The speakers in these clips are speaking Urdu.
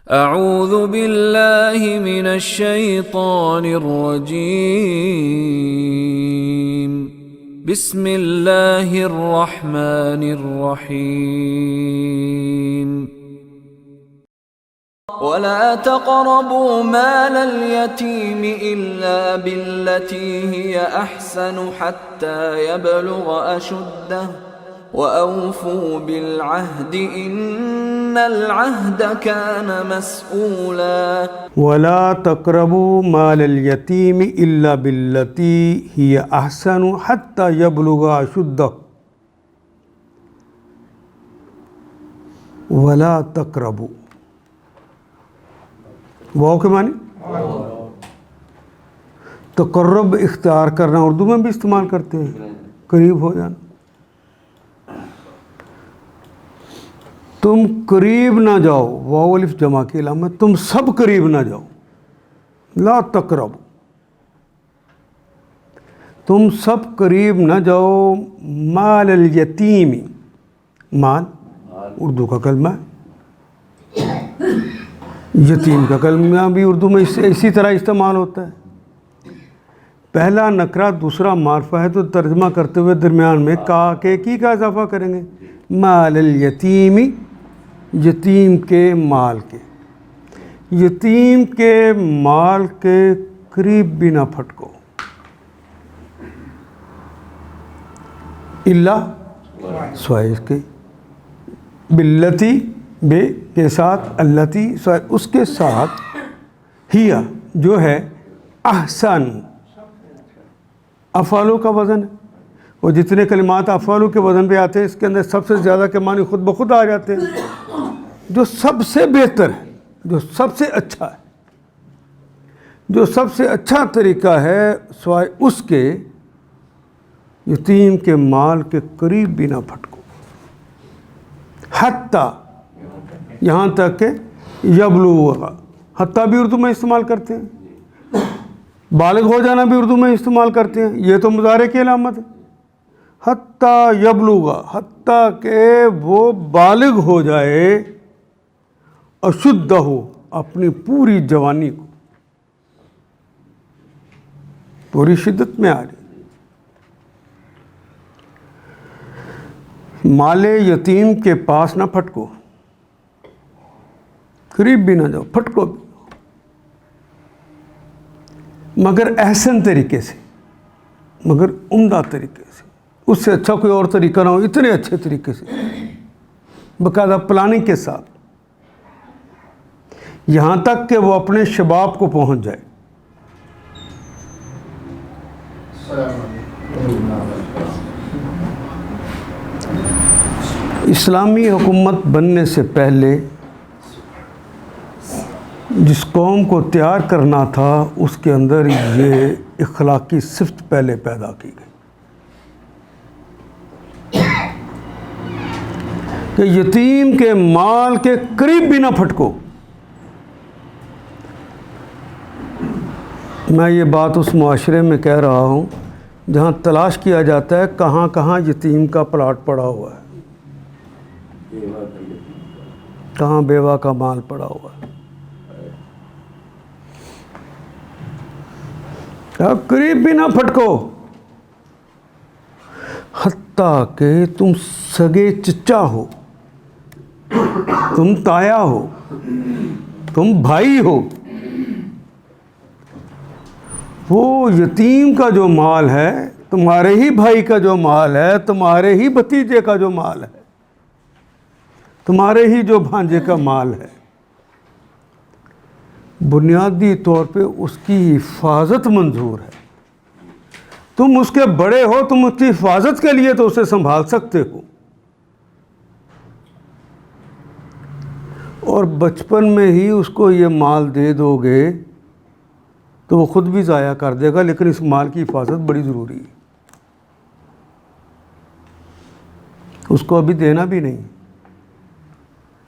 اعوذ باللہ من الشیطان الرجیم بسم اللہ الرحمن الرحیم ولا تقربوا مال اليتيم إلا بالتي هي أحسن حتى يبلغ أشده وأوفوا بالعهد إن العهد كان مسؤولا ولا تقربوا مال اليتيم إلا بالتي هي أحسن حتى يبلغ أشده ولا تقربوا واو کے معنی تقرب اختیار کرنا اردو میں بھی استعمال کرتے ہیں، قریب ہو جانا. تم قریب نہ جاؤ، واو الف جمع کی علامت، تم سب قریب نہ جاؤ. لا تقرب، تم سب قریب نہ جاؤ مال الیتیم، مال اردو کا کلمہ ہے، یتیم کا کلمہ بھی اردو میں اسی طرح استعمال ہوتا ہے. پہلا نکرہ دوسرا معرفہ ہے تو ترجمہ کرتے ہوئے درمیان میں کا کے کی کا اضافہ کریں گے. مال الیتیم، یتیم کے مال کے، یتیم کے مال کے قریب بھی نہ پھٹکو. الا سوائے اس کے، باللتی بے کے ساتھ، اللتی اس کے ساتھ، ہیا جو ہے احسن، افعالوں کا وزن ہے، اور جتنے کلمات افعالوں کے وزن پہ آتے ہیں اس کے اندر سب سے زیادہ کے معنی خود بخود آ جاتے ہیں. جو سب سے بہتر ہے، جو سب سے اچھا ہے، جو سب سے اچھا طریقہ ہے سوائے اس کے، یتیم کے مال کے قریب بھی نہ پھٹکو. حتیٰ، یہاں تک کہ یبلغ، حتیٰ بھی اردو میں استعمال کرتے ہیں، بالغ ہو جانا بھی اردو میں استعمال کرتے ہیں، یہ تو مضارع کی علامت ہے. حتیٰ یبلغ، حتیٰ کہ وہ بالغ ہو جائے، اشدہ، اپنی پوری جوانی کو، پوری شدت میں آ جائے. مال یتیم کے پاس نہ پھٹکو، قریب بھی نہ جاؤ، پھٹکو بھی، مگر احسن طریقے سے، مگر عمدہ طریقے سے. اس سے اچھا کوئی اور طریقہ نہ ہو، اتنے اچھے طریقے سے، باقاعدہ پلاننگ کے ساتھ، یہاں تک کہ وہ اپنے شباب کو پہنچ جائے. اسلامی حکومت بننے سے پہلے جس قوم کو تیار کرنا تھا اس کے اندر یہ اخلاقی صفت پہلے پیدا کی گئی کہ یتیم کے مال کے قریب بھی نہ پھٹکو. میں یہ بات اس معاشرے میں کہہ رہا ہوں جہاں تلاش کیا جاتا ہے کہاں کہاں یتیم کا پلاٹ پڑا ہوا ہے، کہاں بیوہ کا مال پڑا ہوا ہے. قریب بھی نہ پھٹکو، حتیٰ کہ تم سگے چچا ہو، تم تایا ہو، تم بھائی ہو. وہ یتیم کا جو مال ہے، تمہارے ہی بھائی کا جو مال ہے، تمہارے ہی بھتیجے کا جو مال ہے، تمہارے ہی جو بھانجے کا مال ہے، بنیادی طور پہ اس کی حفاظت منظور ہے. تم اس کے بڑے ہو، تم اس کی حفاظت کے لیے تو اسے سنبھال سکتے ہو، اور بچپن میں ہی اس کو یہ مال دے دو گے تو وہ خود بھی ضائع کر دے گا، لیکن اس مال کی حفاظت بڑی ضروری ہے. اس کو ابھی دینا بھی نہیں.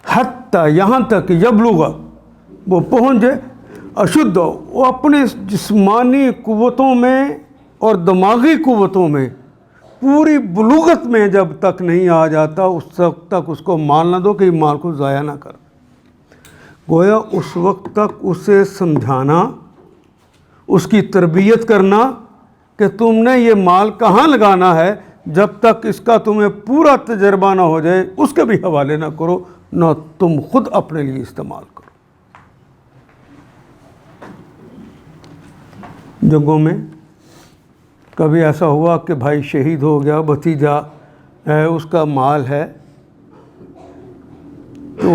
حتیٰ، یہاں تک یبلغ، وہ پہنچ جائے، اشدہ، وہ اپنے جسمانی قوتوں میں اور دماغی قوتوں میں پوری بلوغت میں جب تک نہیں آ جاتا اس وقت تک اس کو مال نہ دو کہ مال کو ضائع نہ کر. گویا اس وقت تک اسے سمجھانا، اس کی تربیت کرنا کہ تم نے یہ مال کہاں لگانا ہے، جب تک اس کا تمہیں پورا تجربہ نہ ہو جائے اس کے بھی حوالے نہ کرو، نہ تم خود اپنے لیے استعمال کرو۔ جنگوں میں کبھی ایسا ہوا کہ بھائی شہید ہو گیا، بھتیجا ہے، اس کا مال ہے، تو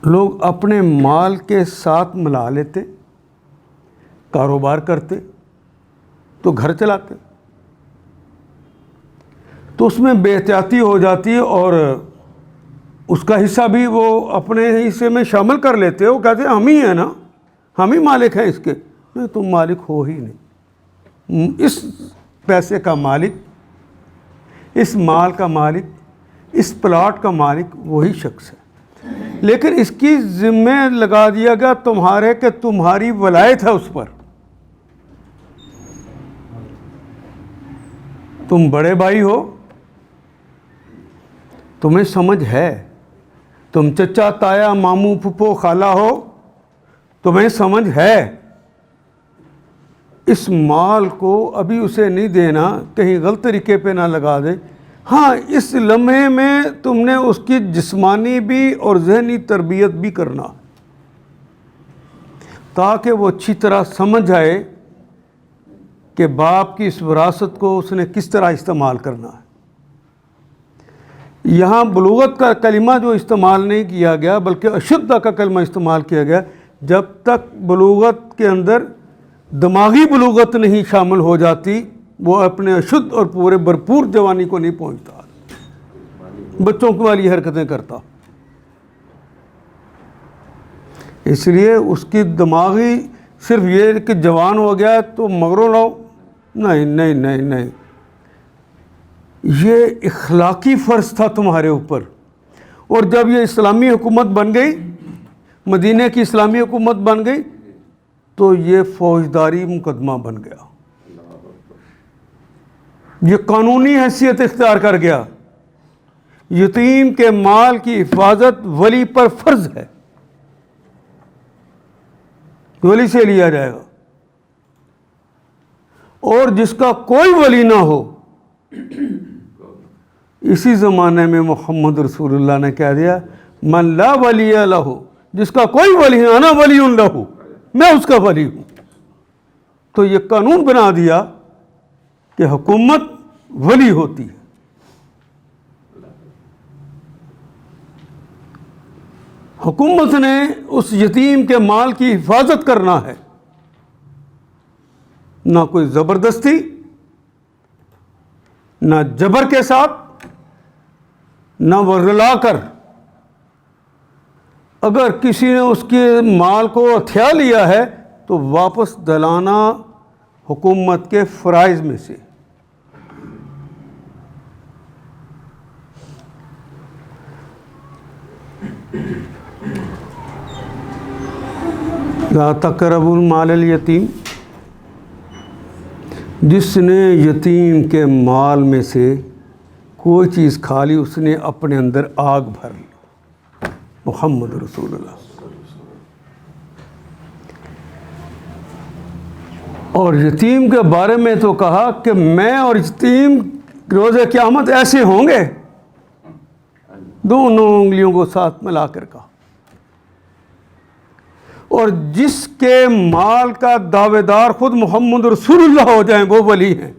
لوگ اپنے مال کے ساتھ ملا لیتے، کاروبار کرتے تو گھر چلاتے، تو اس میں بے احتیاطی ہو جاتی اور اس کا حصہ بھی وہ اپنے حصے میں شامل کر لیتے۔ وہ کہتے ہیں ہم ہی ہیں نا، ہم ہی مالک ہیں اس کے۔ نہیں، تم مالک ہو ہی نہیں۔ اس پیسے کا مالک، اس مال کا مالک، اس پلاٹ کا مالک وہی شخص ہے، لیکن اس کی ذمہ لگا دیا گیا تمہارے کہ تمہاری ولایت ہے اس پر۔ تم بڑے بھائی ہو، تمہیں سمجھ ہے، تم چچا تایا ماموں پھپھو خالہ ہو، تمہیں سمجھ ہے، اس مال کو ابھی اسے نہیں دینا، کہیں غلط طریقے پہ نہ لگا دے۔ ہاں، اس لمحے میں تم نے اس کی جسمانی بھی اور ذہنی تربیت بھی کرنا، تاکہ وہ اچھی طرح سمجھ آئے کہ باپ کی اس وراثت کو اس نے کس طرح استعمال کرنا ہے۔ یہاں بلوغت کا کلمہ جو استعمال نہیں کیا گیا بلکہ اشدہ کا کلمہ استعمال کیا گیا، جب تک بلوغت کے اندر دماغی بلوغت نہیں شامل ہو جاتی وہ اپنے اشد اور پورے بھرپور جوانی کو نہیں پہنچتا، بچوں کی والی حرکتیں کرتا۔ اس لیے اس کی دماغی صرف یہ کہ جوان ہو گیا تو مگرو لو، نہیں نہیں نہیں نہیں، یہ اخلاقی فرض تھا تمہارے اوپر۔ اور جب یہ اسلامی حکومت بن گئی، مدینہ کی اسلامی حکومت بن گئی، تو یہ فوجداری مقدمہ بن گیا، یہ قانونی حیثیت اختیار کر گیا۔ یتیم کے مال کی حفاظت ولی پر فرض ہے، ولی سے لیا جائے گا، اور جس کا کوئی ولی نہ ہو۔ اسی زمانے میں محمد رسول اللہ نے کہہ دیا من لا ولی لہ، جس کا کوئی ولی ہے انا ولی لہ، میں اس کا ولی ہوں۔ تو یہ قانون بنا دیا کہ حکومت ولی ہوتی ہے۔ حکومت نے اس یتیم کے مال کی حفاظت کرنا ہے، نہ کوئی زبردستی، نہ جبر کے ساتھ، نہ ورلا کر۔ اگر کسی نے اس کے مال کو ہتھیا لیا ہے تو واپس دلانا حکومت کے فرائض میں سے۔ لا تقربوا مال الیتیم، جس نے یتیم کے مال میں سے کوئی چیز کھا لی اس نے اپنے اندر آگ بھر لی۔ محمد رسول اللہ۔ اور یتیم کے بارے میں تو کہا کہ میں اور یتیم روز قیامت ایسے ہوں گے، دونوں انگلیوں کو ساتھ ملا کر کہا۔ اور جس کے مال کا دعوے دار خود محمد رسول اللہ ہو جائیں وہ ولی ہیں،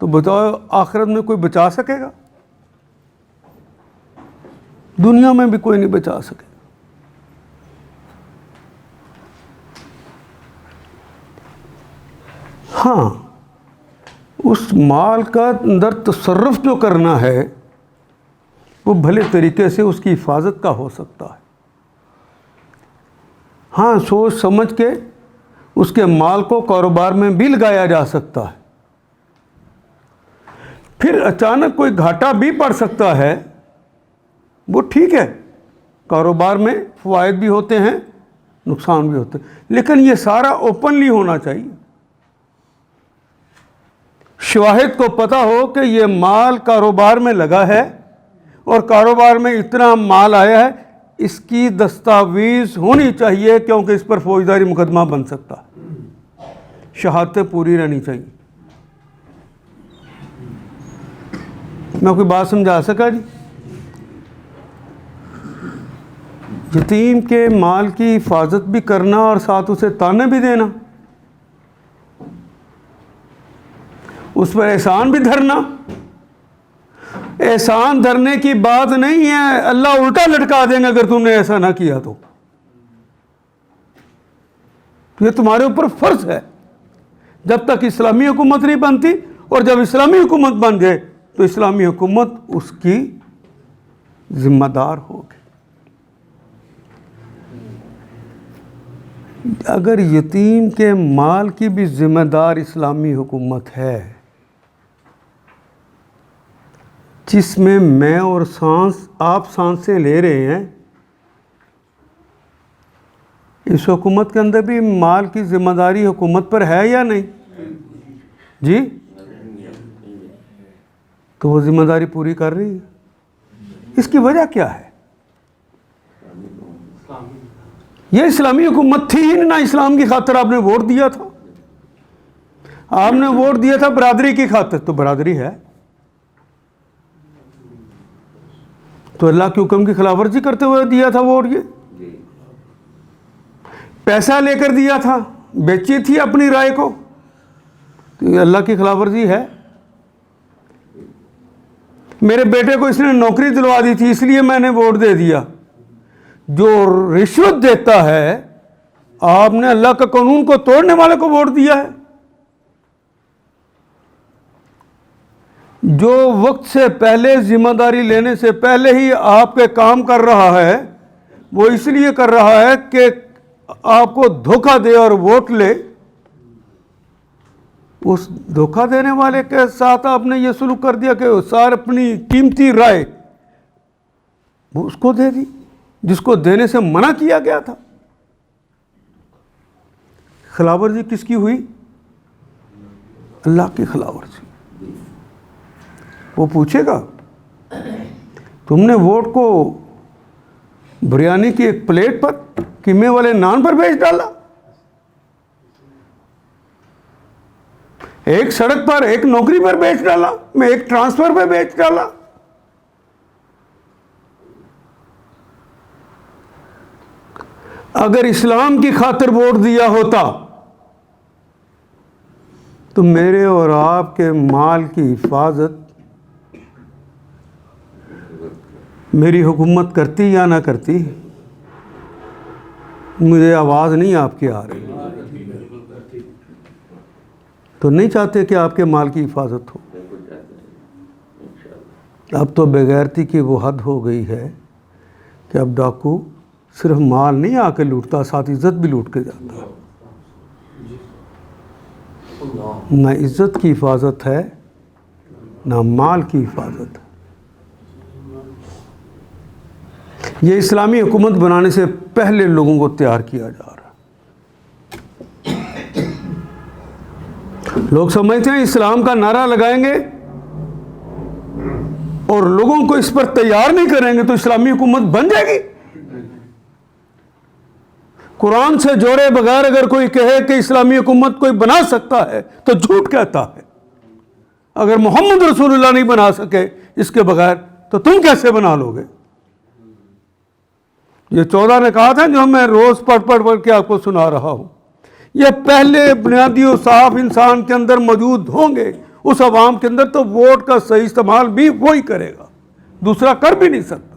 تو بتاؤ آخرت میں کوئی بچا سکے گا؟ دنیا میں بھی کوئی نہیں بچا سکے۔ ہاں، اس مال کا اندر تصرف جو کرنا ہے وہ بھلے طریقے سے اس کی حفاظت کا ہو سکتا ہے۔ ہاں، سوچ سمجھ کے اس کے مال کو کاروبار میں بھی لگایا جا سکتا ہے۔ پھر اچانک کوئی گھاٹا بھی پڑ سکتا ہے، وہ ٹھیک ہے، کاروبار میں فوائد بھی ہوتے ہیں، نقصان بھی ہوتے ہیں، لیکن یہ سارا اوپنلی ہونا چاہیے۔ شواہد کو پتہ ہو کہ یہ مال کاروبار میں لگا ہے، اور کاروبار میں اتنا مال آیا ہے، اس کی دستاویز ہونی چاہیے، کیونکہ اس پر فوجداری مقدمہ بن سکتا ہے، شہادتیں پوری رہنی چاہیے۔ میں کوئی بات سمجھا سکا جی؟ یتیم کے مال کی حفاظت بھی کرنا اور ساتھ اسے تانے بھی دینا، اس پر احسان بھی دھرنا۔ احسان دھرنے کی بات نہیں ہے، اللہ الٹا لٹکا دیں گے اگر تم نے ایسا نہ کیا تو۔ یہ تمہارے اوپر فرض ہے جب تک اسلامی حکومت نہیں بنتی، اور جب اسلامی حکومت بن جائے تو اسلامی حکومت اس کی ذمہ دار ہوگی۔ اگر یتیم کے مال کی بھی ذمہ دار اسلامی حکومت ہے، جس میں میں اور آپ سانسیں لے رہے ہیں، اس حکومت کے اندر بھی مال کی ذمہ داری حکومت پر ہے یا نہیں جی؟ تو وہ ذمہ داری پوری کر رہی ہے۔ اس کی وجہ کیا ہے؟ یہ اسلامی حکومت تھی ہی نہ، اسلام کی خاطر آپ نے ووٹ دیا تھا، آپ نے ووٹ دیا تھا برادری کی خاطر، تو برادری ہے تو اللہ کے حکم کی خلاف ورزی کرتے ہوئے دیا تھا ووٹ۔ یہ پیسہ لے کر دیا تھا، بیچی تھی اپنی رائے کو، تو یہ اللہ کی خلاف ورزی ہے۔ میرے بیٹے کو اس نے نوکری دلوا دی تھی، اس لیے میں نے ووٹ دے دیا۔ جو رشوت دیتا ہے، آپ نے اللہ کا قانون کو توڑنے والے کو ووٹ دیا ہے۔ جو وقت سے پہلے ذمہ داری لینے سے پہلے ہی آپ کے کام کر رہا ہے، وہ اس لیے کر رہا ہے کہ آپ کو دھوکہ دے اور ووٹ لے، اس دھوکہ دینے والے کے ساتھ آپ نے یہ سلوک کر دیا کہ سار اپنی قیمتی رائے وہ اس کو دے دی جس کو دینے سے منع کیا گیا تھا۔ خلاف ورزی کس کی ہوئی؟ اللہ کی خلاف ورزی۔ وہ پوچھے گا تم نے ووٹ کو بریانی کی ایک پلیٹ پر، قیمے والے نان پر بیچ ڈالا، ایک سڑک پر، ایک نوکری پر بیچ ڈالا، میں ایک ٹرانسفر پہ بیچ ڈالا۔ اگر اسلام کی خاطر ووٹ دیا ہوتا تو میرے اور آپ کے مال کی حفاظت میری حکومت کرتی یا نہ کرتی؟ مجھے آواز نہیں آپ کی آ رہی، تو نہیں چاہتے کہ آپ کے مال کی حفاظت ہو۔ اب تو بغیرتی کی وہ حد ہو گئی ہے کہ اب ڈاکو صرف مال نہیں آ کے لوٹتا، ساتھ عزت بھی لوٹ کے جاتا۔ نہ عزت کی حفاظت ہے، نہ مال کی حفاظت ہے۔ یہ اسلامی حکومت بنانے سے پہلے لوگوں کو تیار کیا جا رہا ہے۔ لوگ سمجھتے ہیں اسلام کا نعرہ لگائیں گے اور لوگوں کو اس پر تیار نہیں کریں گے تو اسلامی حکومت بن جائے گی۔ قرآن سے جوڑے بغیر اگر کوئی کہے کہ اسلامی حکومت کوئی بنا سکتا ہے تو جھوٹ کہتا ہے۔ اگر محمد رسول اللہ نہیں بنا سکے اس کے بغیر تو تم کیسے بنا لو گے؟ یہ 14 نے کہا تھا جو میں روز پڑھ کے آپ کو سنا رہا ہوں، یہ پہلے بنیادی و صاف انسان کے اندر موجود ہوں گے، اس عوام کے اندر، تو ووٹ کا صحیح استعمال بھی وہی کرے گا، دوسرا کر بھی نہیں سکتا۔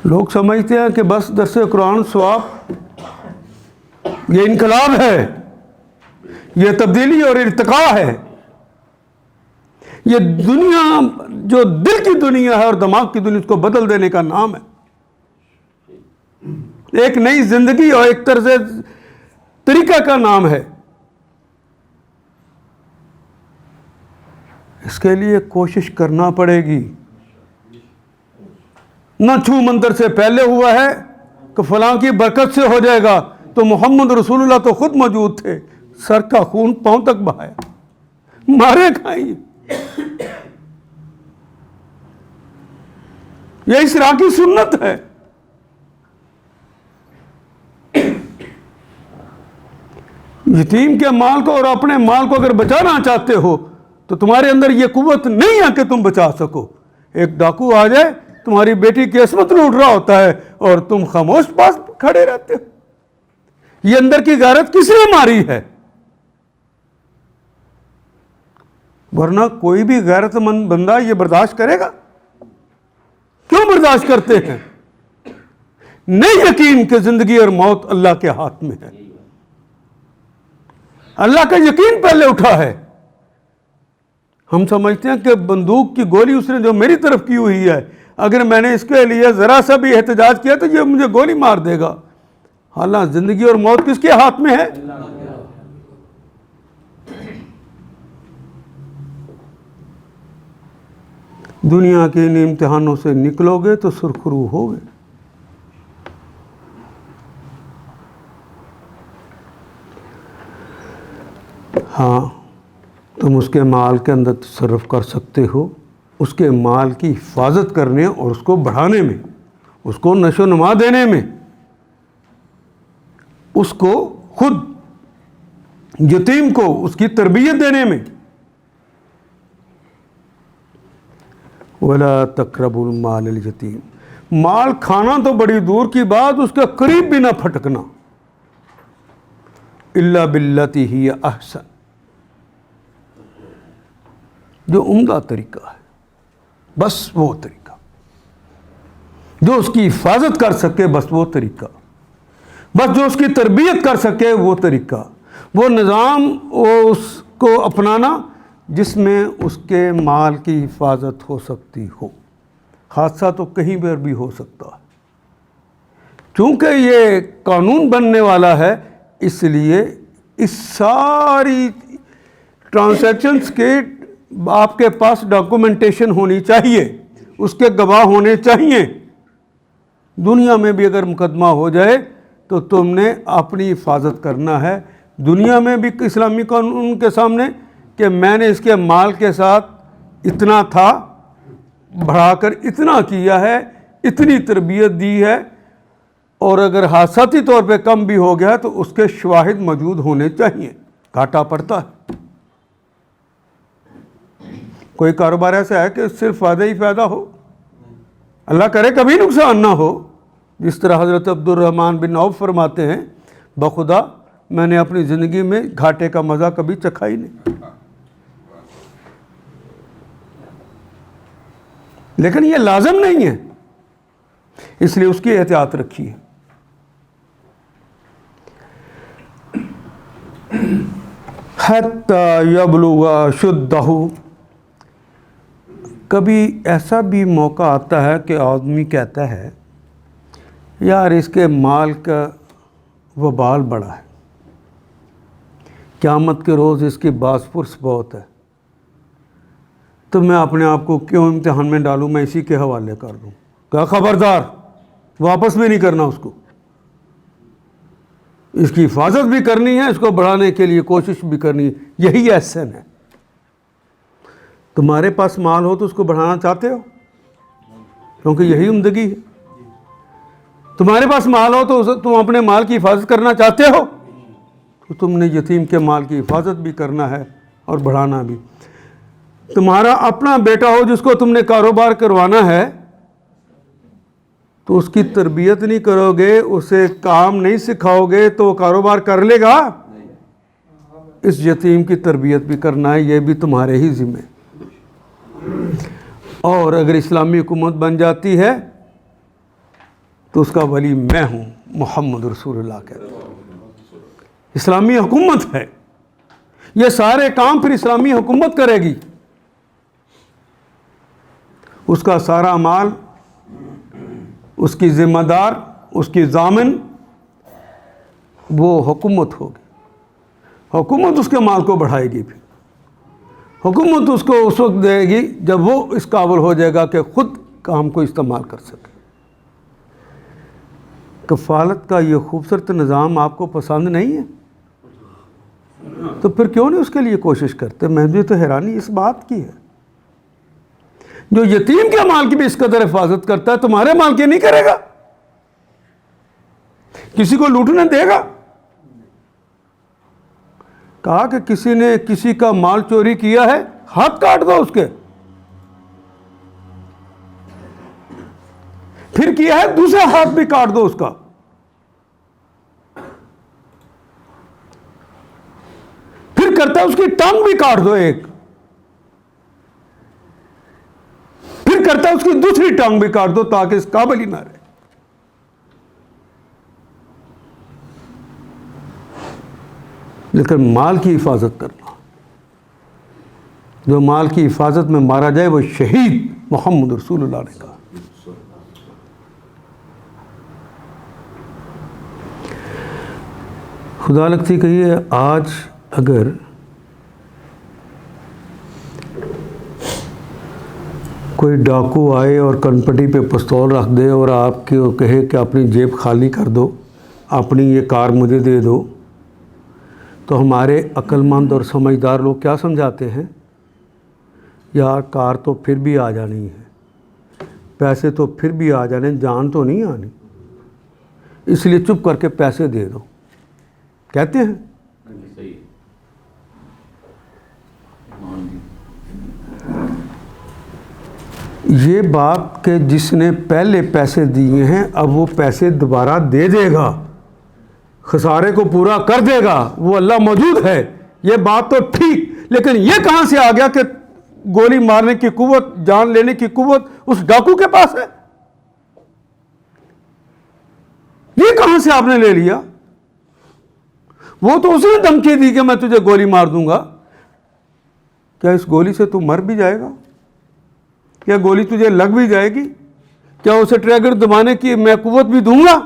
لوگ سمجھتے ہیں کہ بس درس قرآن ثواب، یہ انقلاب ہے، یہ تبدیلی اور ارتقاء ہے، یہ دنیا جو دل کی دنیا ہے اور دماغ کی دنیا، اس کو بدل دینے کا نام ہے، ایک نئی زندگی اور ایک طرز طریقہ کا نام ہے۔ اس کے لیے کوشش کرنا پڑے گی۔ نہ چھو منتر سے پہلے ہوا ہے کہ فلاں کی برکت سے ہو جائے گا، تو محمد رسول اللہ تو خود موجود تھے، سر کا خون پاؤں تک بہایا, مارے کھائیں. یہ اسراء کی سنت ہے. یتیم کے مال کو اور اپنے مال کو اگر بچانا چاہتے ہو تو تمہارے اندر یہ قوت نہیں ہے کہ تم بچا سکو. ایک ڈاکو آ جائے, تمہاری بیٹی کی عصمت لوٹ رہا ہوتا ہے اور تم خاموش پاس کھڑے رہتے ہو. یہ اندر کی غیرت کس نے ماری ہے؟ ورنہ کوئی بھی غیرت مند بندہ یہ برداشت کرے گا؟ کیوں برداشت کرتے ہیں؟ نہیں یقین کہ زندگی اور موت اللہ کے ہاتھ میں ہے. اللہ کا یقین پہلے اٹھا ہے. ہم سمجھتے ہیں کہ بندوق کی گولی اس نے جو میری طرف کی ہوئی ہے, اگر میں نے اس کے لیے ذرا سا بھی احتجاج کیا تو یہ مجھے گولی مار دے گا. حالانکہ زندگی اور موت کس کے ہاتھ میں ہے؟ دنیا کے ان امتحانوں سے نکلو گے تو سرخرو ہوگے. ہاں, تم اس کے مال کے اندر تصرف کر سکتے ہو, اس کے مال کی حفاظت کرنے اور اس کو بڑھانے میں, اس کو نشو و نما دینے میں, اس کو خود یتیم کو اس کی تربیت دینے میں. وَلَا تَقْرَبُوا الْمَالَ الْيَتِيمَ, مال کھانا تو بڑی دور کی بات, اس کے قریب بھی نہ پھٹکنا. إِلَّا بِالَّتِي هِيَ أَحْسَنُ, جو عمدہ طریقہ ہے, بس وہ طریقہ, جو اس کی حفاظت کر سکے بس وہ طریقہ, بس جو اس کی تربیت کر سکے وہ طریقہ, وہ نظام اس کو اپنانا جس میں اس کے مال کی حفاظت ہو سکتی ہو. حادثہ تو کہیں پر بھی ہو سکتا ہے. چونکہ یہ قانون بننے والا ہے, اس لیے اس ساری ٹرانزیکشنز کے آپ کے پاس ڈاکومنٹیشن ہونی چاہیے, اس کے گواہ ہونے چاہیے. دنیا میں بھی اگر مقدمہ ہو جائے تو تم نے اپنی حفاظت کرنا ہے. دنیا میں بھی اسلامی قانون کے سامنے کہ میں نے اس کے مال کے ساتھ اتنا تھا, بڑھا کر اتنا کیا ہے, اتنی تربیت دی ہے, اور اگر حادثاتی طور پہ کم بھی ہو گیا تو اس کے شواہد موجود ہونے چاہیے. گھاٹا پڑتا ہے. کوئی کاروبار ایسا ہے کہ صرف فائدہ ہی فائدہ ہو, اللہ کرے کبھی نقصان نہ ہو. جس طرح حضرت عبد الرحمن بن عوف فرماتے ہیں, بخدا میں نے اپنی زندگی میں گھاٹے کا مزہ کبھی چکھا ہی نہیں. لیکن یہ لازم نہیں ہے, اس لیے اس کی احتیاط رکھیے. حتی یبلغ اشدہ, کبھی ایسا بھی موقع آتا ہے کہ آدمی کہتا ہے یار اس کے مال کا وبال بڑا ہے, قیامت کے روز اس کی باز پرس بہت ہے, تو میں اپنے آپ کو کیوں امتحان میں ڈالوں, میں اسی کے حوالے کر دوں. کہا خبردار, واپس بھی نہیں کرنا اس کو, اس کی حفاظت بھی کرنی ہے, اس کو بڑھانے کے لیے کوشش بھی کرنی ہے. یہی احسن ہے. تمہارے پاس مال ہو تو اس کو بڑھانا چاہتے ہو, کیونکہ یہی عمدگی ہے. تمہارے پاس مال ہو تو تم اپنے مال کی حفاظت کرنا چاہتے ہو, تو تم نے یتیم کے مال کی حفاظت بھی کرنا ہے اور بڑھانا بھی. تمہارا اپنا بیٹا ہو جس کو تم نے کاروبار کروانا ہے, تو اس کی تربیت نہیں کرو گے, اسے کام نہیں سکھاؤ گے تو وہ کاروبار کر لے گا. اس یتیم کی تربیت بھی کرنا ہے, یہ بھی تمہارے ہی ذمہ. اور اگر اسلامی حکومت بن جاتی ہے تو اس کا ولی میں ہوں, محمد رسول اللہ کہتے ہیں. اسلامی حکومت ہے, یہ سارے کام پھر اسلامی حکومت کرے گی. اس کا سارا مال, اس کی ذمہ دار, اس کی ضامن وہ حکومت ہوگی. حکومت اس کے مال کو بڑھائے گی. پھر حکومت اس کو اس وقت دے گی جب وہ اس قابل ہو جائے گا کہ خود کام کو استعمال کر سکے. کفالت کا یہ خوبصورت نظام آپ کو پسند نہیں ہے؟ تو پھر کیوں نہیں اس کے لیے کوشش کرتے؟ مجھے تو حیرانی اس بات کی ہے، جو یتیم کے مال کی بھی اس قدر حفاظت کرتا ہے تمہارے مال کی نہیں کرے گا؟ کسی کو لوٹنے دے گا؟ کہا کہ کسی نے کسی کا مال چوری کیا ہے، ہاتھ کاٹ دو اس کے. پھر کیا ہے دوسرا ہاتھ بھی کاٹ دو اس کا. پھر کرتا ہے اس کی ٹانگ بھی کاٹ دو ایک. پھر کرتا ہے اس کی دوسری ٹانگ بھی کاٹ دو تاکہ اس قابل ہی نہ رہے. لیکن مال کی حفاظت کرنا، جو مال کی حفاظت میں مارا جائے وہ شہید محمد رسول اللہ نے کہا. خدا لگتی کہیے آج اگر کوئی ڈاکو آئے اور کنپٹی پہ پستول رکھ دے اور آپ کو کہے کہ اپنی جیب خالی کر دو، اپنی یہ کار مجھے دے دو، تو ہمارے عقل مند اور سمجھدار لوگ کیا سمجھاتے ہیں؟ یار کار تو پھر بھی آ جانی ہے، پیسے تو پھر بھی آ جانے، جان تو نہیں آنی، اس لیے چپ کر کے پیسے دے دو، کہتے ہیں. یہ بات کہ جس نے پہلے پیسے دیے ہیں اب وہ پیسے دوبارہ دے دے گا، خسارے کو پورا کر دے گا، وہ اللہ موجود ہے، یہ بات تو ٹھیک، لیکن یہ کہاں سے آ گیا کہ گولی مارنے کی قوت، جان لینے کی قوت اس ڈاکو کے پاس ہے؟ یہ کہاں سے آپ نے لے لیا؟ وہ تو اس نے دھمکی دی کہ میں تجھے گولی مار دوں گا. کیا اس گولی سے تو مر بھی جائے گا؟ کیا گولی تجھے لگ بھی جائے گی؟ کیا اسے ٹریگر دبانے کی میں قوت بھی دوں گا؟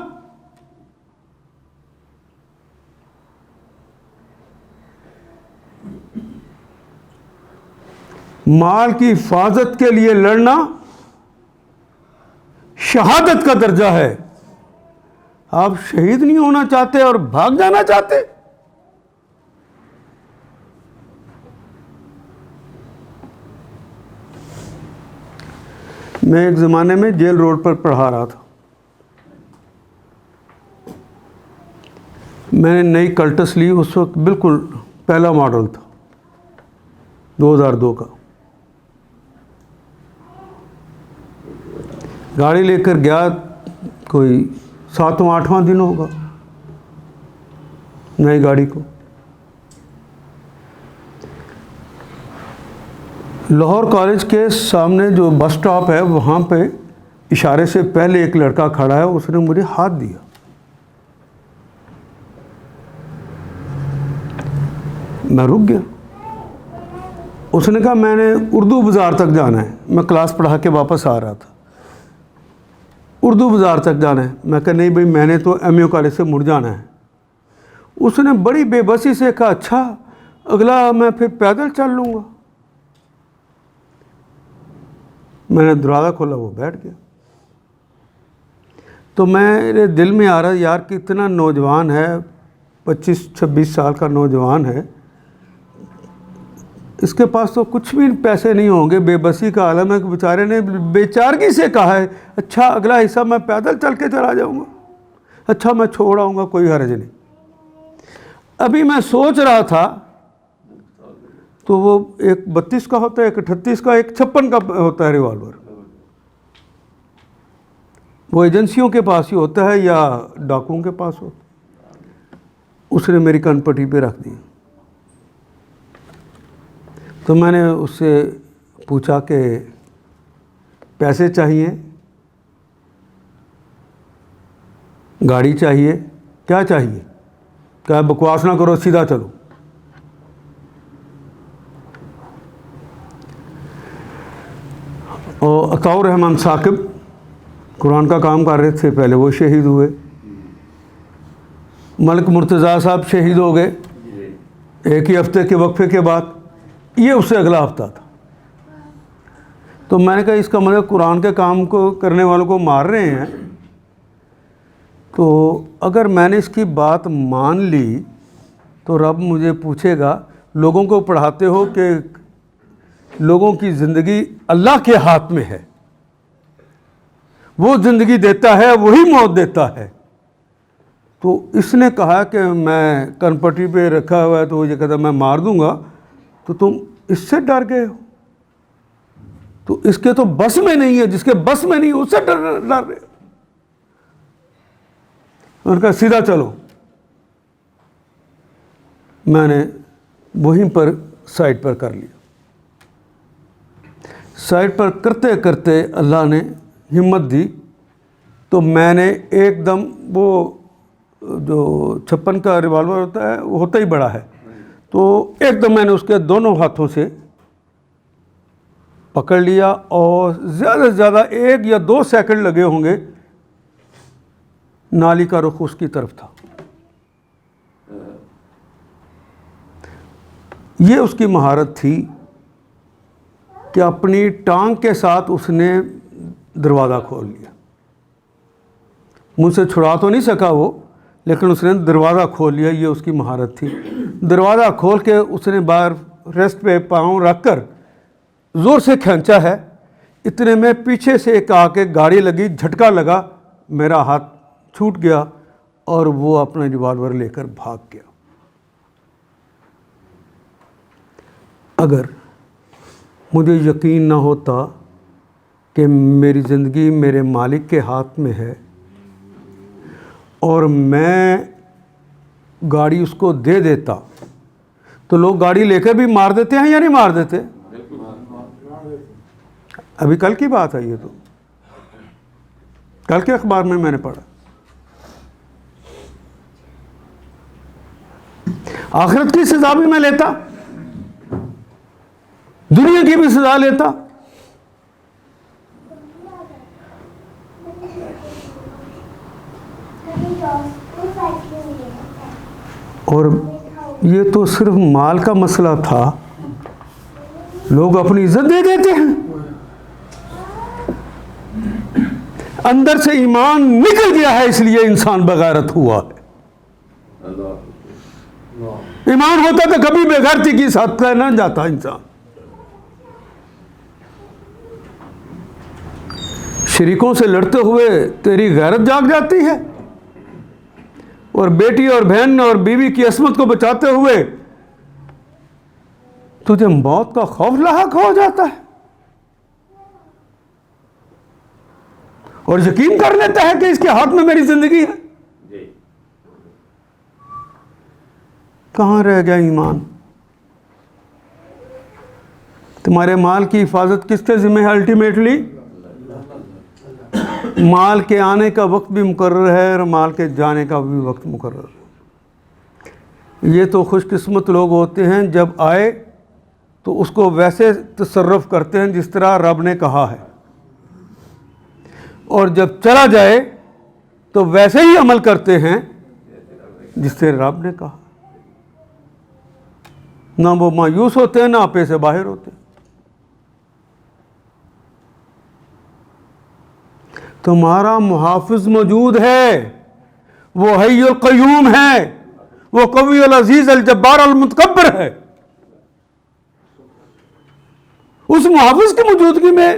مال کی حفاظت کے لیے لڑنا شہادت کا درجہ ہے. آپ شہید نہیں ہونا چاہتے اور بھاگ جانا چاہتے؟ میں ایک زمانے میں جیل روڈ پر پڑھا رہا تھا. میں نے نئی کلٹس لی، اس وقت بالکل پہلا ماڈل تھا، 2002 کا. گاڑی لے کر گیا، کوئی 7واں-8واں دن ہوگا نئی گاڑی کو. لاہور کالج کے سامنے جو بس سٹاپ ہے وہاں پہ اشارے سے پہلے ایک لڑکا کھڑا ہے، اس نے مجھے ہاتھ دیا. میں رک گیا. اس نے کہا میں نے اردو بازار تک جانا ہے. میں کلاس پڑھا کے واپس آ رہا تھا. اردو بازار تک جانا ہے. میں کہا نہیں بھائی میں نے تو ایم یو کالج سے مڑ جانا ہے. اس نے بڑی بے بسی سے کہا اچھا اگلا میں پھر پیدل چل لوں گا. میں نے دروازہ کھولا، وہ بیٹھ گیا. تو میرے دل میں آ رہا یار کتنا نوجوان ہے، 25-26 سال کا نوجوان ہے، اس کے پاس تو کچھ بھی پیسے نہیں ہوں گے، بے بسی کا عالم ہے کہ بیچارے نے بیچارگی سے کہا ہے اچھا اگلا حصہ میں پیدل چل کے چلا جاؤں گا، اچھا میں چھوڑ آؤں گا، کوئی حرج نہیں. ابھی میں سوچ رہا تھا تو وہ ایک 32 کا ہوتا ہے، ایک 38 کا، ایک 56 کا ہوتا ہے ریوالور. وہ ایجنسیوں کے پاس ہی ہوتا ہے یا ڈاکوؤں کے پاس ہوتا ہے. اس نے میری کن پٹی پہ رکھ دیا. تو میں نے اس سے پوچھا کہ پیسے چاہیے، گاڑی چاہیے، کیا چاہیے؟ کیا بکواس نہ کرو سیدھا چلو. اور عطاء الرحمن ثاقب قرآن کا کام کر رہے تھے پہلے، وہ شہید ہوئے. ملک مرتضیٰ صاحب شہید ہو گئے ایک ہی ہفتے کے وقفے کے بعد، یہ اس سے اگلا ہفتہ تھا. تو میں نے کہا اس کا مطلب قرآن کے کام کو کرنے والوں کو مار رہے ہیں. تو اگر میں نے اس کی بات مان لی تو رب مجھے پوچھے گا لوگوں کو پڑھاتے ہو کہ لوگوں کی زندگی اللہ کے ہاتھ میں ہے، وہ زندگی دیتا ہے، وہی موت دیتا ہے. تو اس نے کہا کہ میں کنپٹی پہ رکھا ہوا ہے تو وہ یہ کہتا میں مار دوں گا، تو تم اس سے ڈر گئے ہو؟ تو اس کے تو بس میں نہیں ہے، جس کے بس میں نہیں اس سے ڈر رہے ہو. ان کا سیدھا چلو. میں نے وہیں پر سائٹ پر کر لیا. سائٹ پر کرتے کرتے اللہ نے ہمت دی تو میں نے ایک دم وہ جو 56 کا ریوالور ہوتا ہے وہ ہوتا ہی بڑا ہے، تو ایک دم میں نے اس کے دونوں ہاتھوں سے پکڑ لیا اور زیادہ سے زیادہ 1 یا 2 سیکنڈ لگے ہوں گے. نالی کا رخ اس کی طرف تھا. یہ اس کی مہارت تھی کہ اپنی ٹانگ کے ساتھ اس نے دروازہ کھول لیا. مجھ سے چھڑا تو نہیں سکا وہ، لیکن اس نے دروازہ کھول لیا. یہ اس کی مہارت تھی. دروازہ کھول کے اس نے باہر ریسٹ پہ پاؤں رکھ کر زور سے کھینچا ہے. اتنے میں پیچھے سے ایک آ کے گاڑی لگی، جھٹکا لگا، میرا ہاتھ چھوٹ گیا اور وہ اپنا ریوالور لے کر بھاگ گیا. اگر مجھے یقین نہ ہوتا کہ میری زندگی میرے مالک کے ہاتھ میں ہے اور میں گاڑی اس کو دے دیتا، تو لوگ گاڑی لے کر بھی مار دیتے ہیں یا نہیں مار دیتے؟ ابھی کل کی بات ہے، یہ تو کل کے اخبار میں نے پڑھا. آخرت کی سزا بھی میں لیتا، دنیا کی بھی سزا لیتا. اور یہ تو صرف مال کا مسئلہ تھا. لوگ اپنی عزت دے دیتے ہیں. اندر سے ایمان نکل گیا ہے، اس لیے انسان بغیرت ہوا ہے. ایمان ہوتا تو کبھی بےغیرتی کی ساتھ نہ جاتا انسان. شریکوں سے لڑتے ہوئے تیری غیرت جاگ جاتی ہے، اور بیٹی اور بہن اور بیوی کی عصمت کو بچاتے ہوئے تجھے موت کا خوف لاحق ہو جاتا ہے، اور یقین کر لیتا ہے کہ اس کے ہاتھ میں میری زندگی ہے. کہاں رہ گیا ایمان؟ تمہارے مال کی حفاظت کس کے ذمہ ہے؟ الٹیمیٹلی مال کے آنے کا وقت بھی مقرر ہے اور مال کے جانے کا بھی وقت مقرر ہے. یہ تو خوش قسمت لوگ ہوتے ہیں جب آئے تو اس کو ویسے تصرف کرتے ہیں جس طرح رب نے کہا ہے، اور جب چلا جائے تو ویسے ہی عمل کرتے ہیں جس سے رب نے کہا. نہ وہ مایوس ہوتے ہیں، نہ آپے سے باہر ہوتے ہیں. تمہارا محافظ موجود ہے، وہ حی القیوم ہے، وہ قوی العزیز الجبار المتکبر ہے. اس محافظ کی موجودگی میں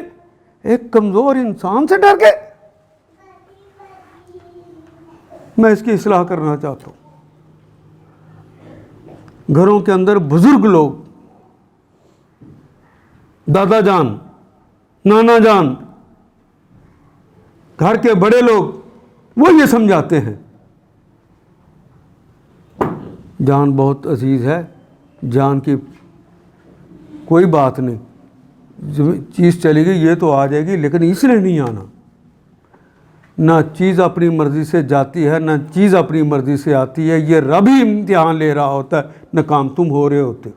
ایک کمزور انسان سے ڈر کے میں اس کی اصلاح کرنا چاہتا ہوں. گھروں کے اندر بزرگ لوگ، دادا جان، نانا جان، گھر کے بڑے لوگ، وہ یہ سمجھاتے ہیں جان بہت عزیز ہے، جان کی کوئی بات نہیں، چیز چلی گئی یہ تو آ جائے گی، لیکن اس نے نہیں آنا. نہ چیز اپنی مرضی سے جاتی ہے، نہ چیز اپنی مرضی سے آتی ہے. یہ رب ہی امتحان لے رہا ہوتا ہے. ناکام تم ہو رہے ہوتے ہو،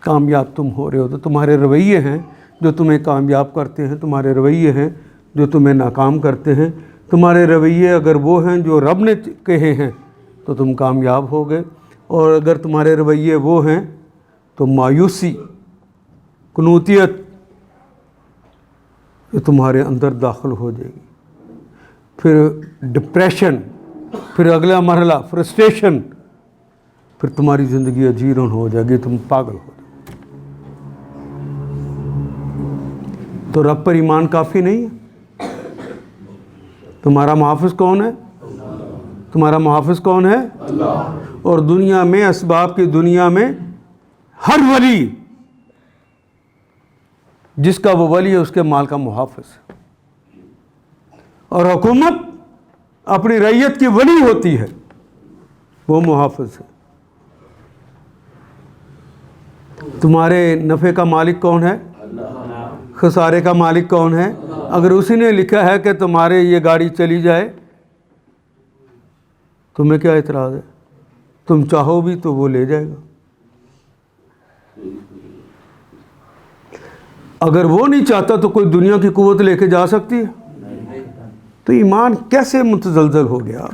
کامیاب تم ہو رہے ہوتے. تمہارے رویے ہیں جو تمہیں کامیاب کرتے ہیں، تمہارے رویے ہیں جو تمہیں ناکام کرتے ہیں. تمہارے رویے اگر وہ ہیں جو رب نے کہے ہیں تو تم کامیاب ہو گئے، اور اگر تمہارے رویے وہ ہیں تو مایوسی، قنوطیت یہ تمہارے اندر داخل ہو جائے گی. پھر ڈپریشن، پھر اگلا مرحلہ فرسٹریشن، پھر تمہاری زندگی اجیرن ہو جائے گی، تم پاگل ہو جائے۔ تو رب پر ایمان کافی نہیں ہے؟ تمہارا محافظ کون ہے؟ تمہارا محافظ کون ہے؟ اور دنیا میں، اسباب کی دنیا میں، ہر ولی جس کا وہ ولی ہے اس کے مال کا محافظ ہے، اور حکومت اپنی رعیت کی ولی ہوتی ہے، وہ محافظ ہے۔ تمہارے نفع کا مالک کون ہے؟ خسارے کا مالک کون ہے؟ اگر اسی نے لکھا ہے کہ تمہارے یہ گاڑی چلی جائے، تمہیں کیا اعتراض ہے؟ تم چاہو بھی تو وہ لے جائے گا۔ اگر وہ نہیں چاہتا تو کوئی دنیا کی قوت لے کے جا سکتی ہے؟ تو ایمان کیسے متزلزل ہو گیا؟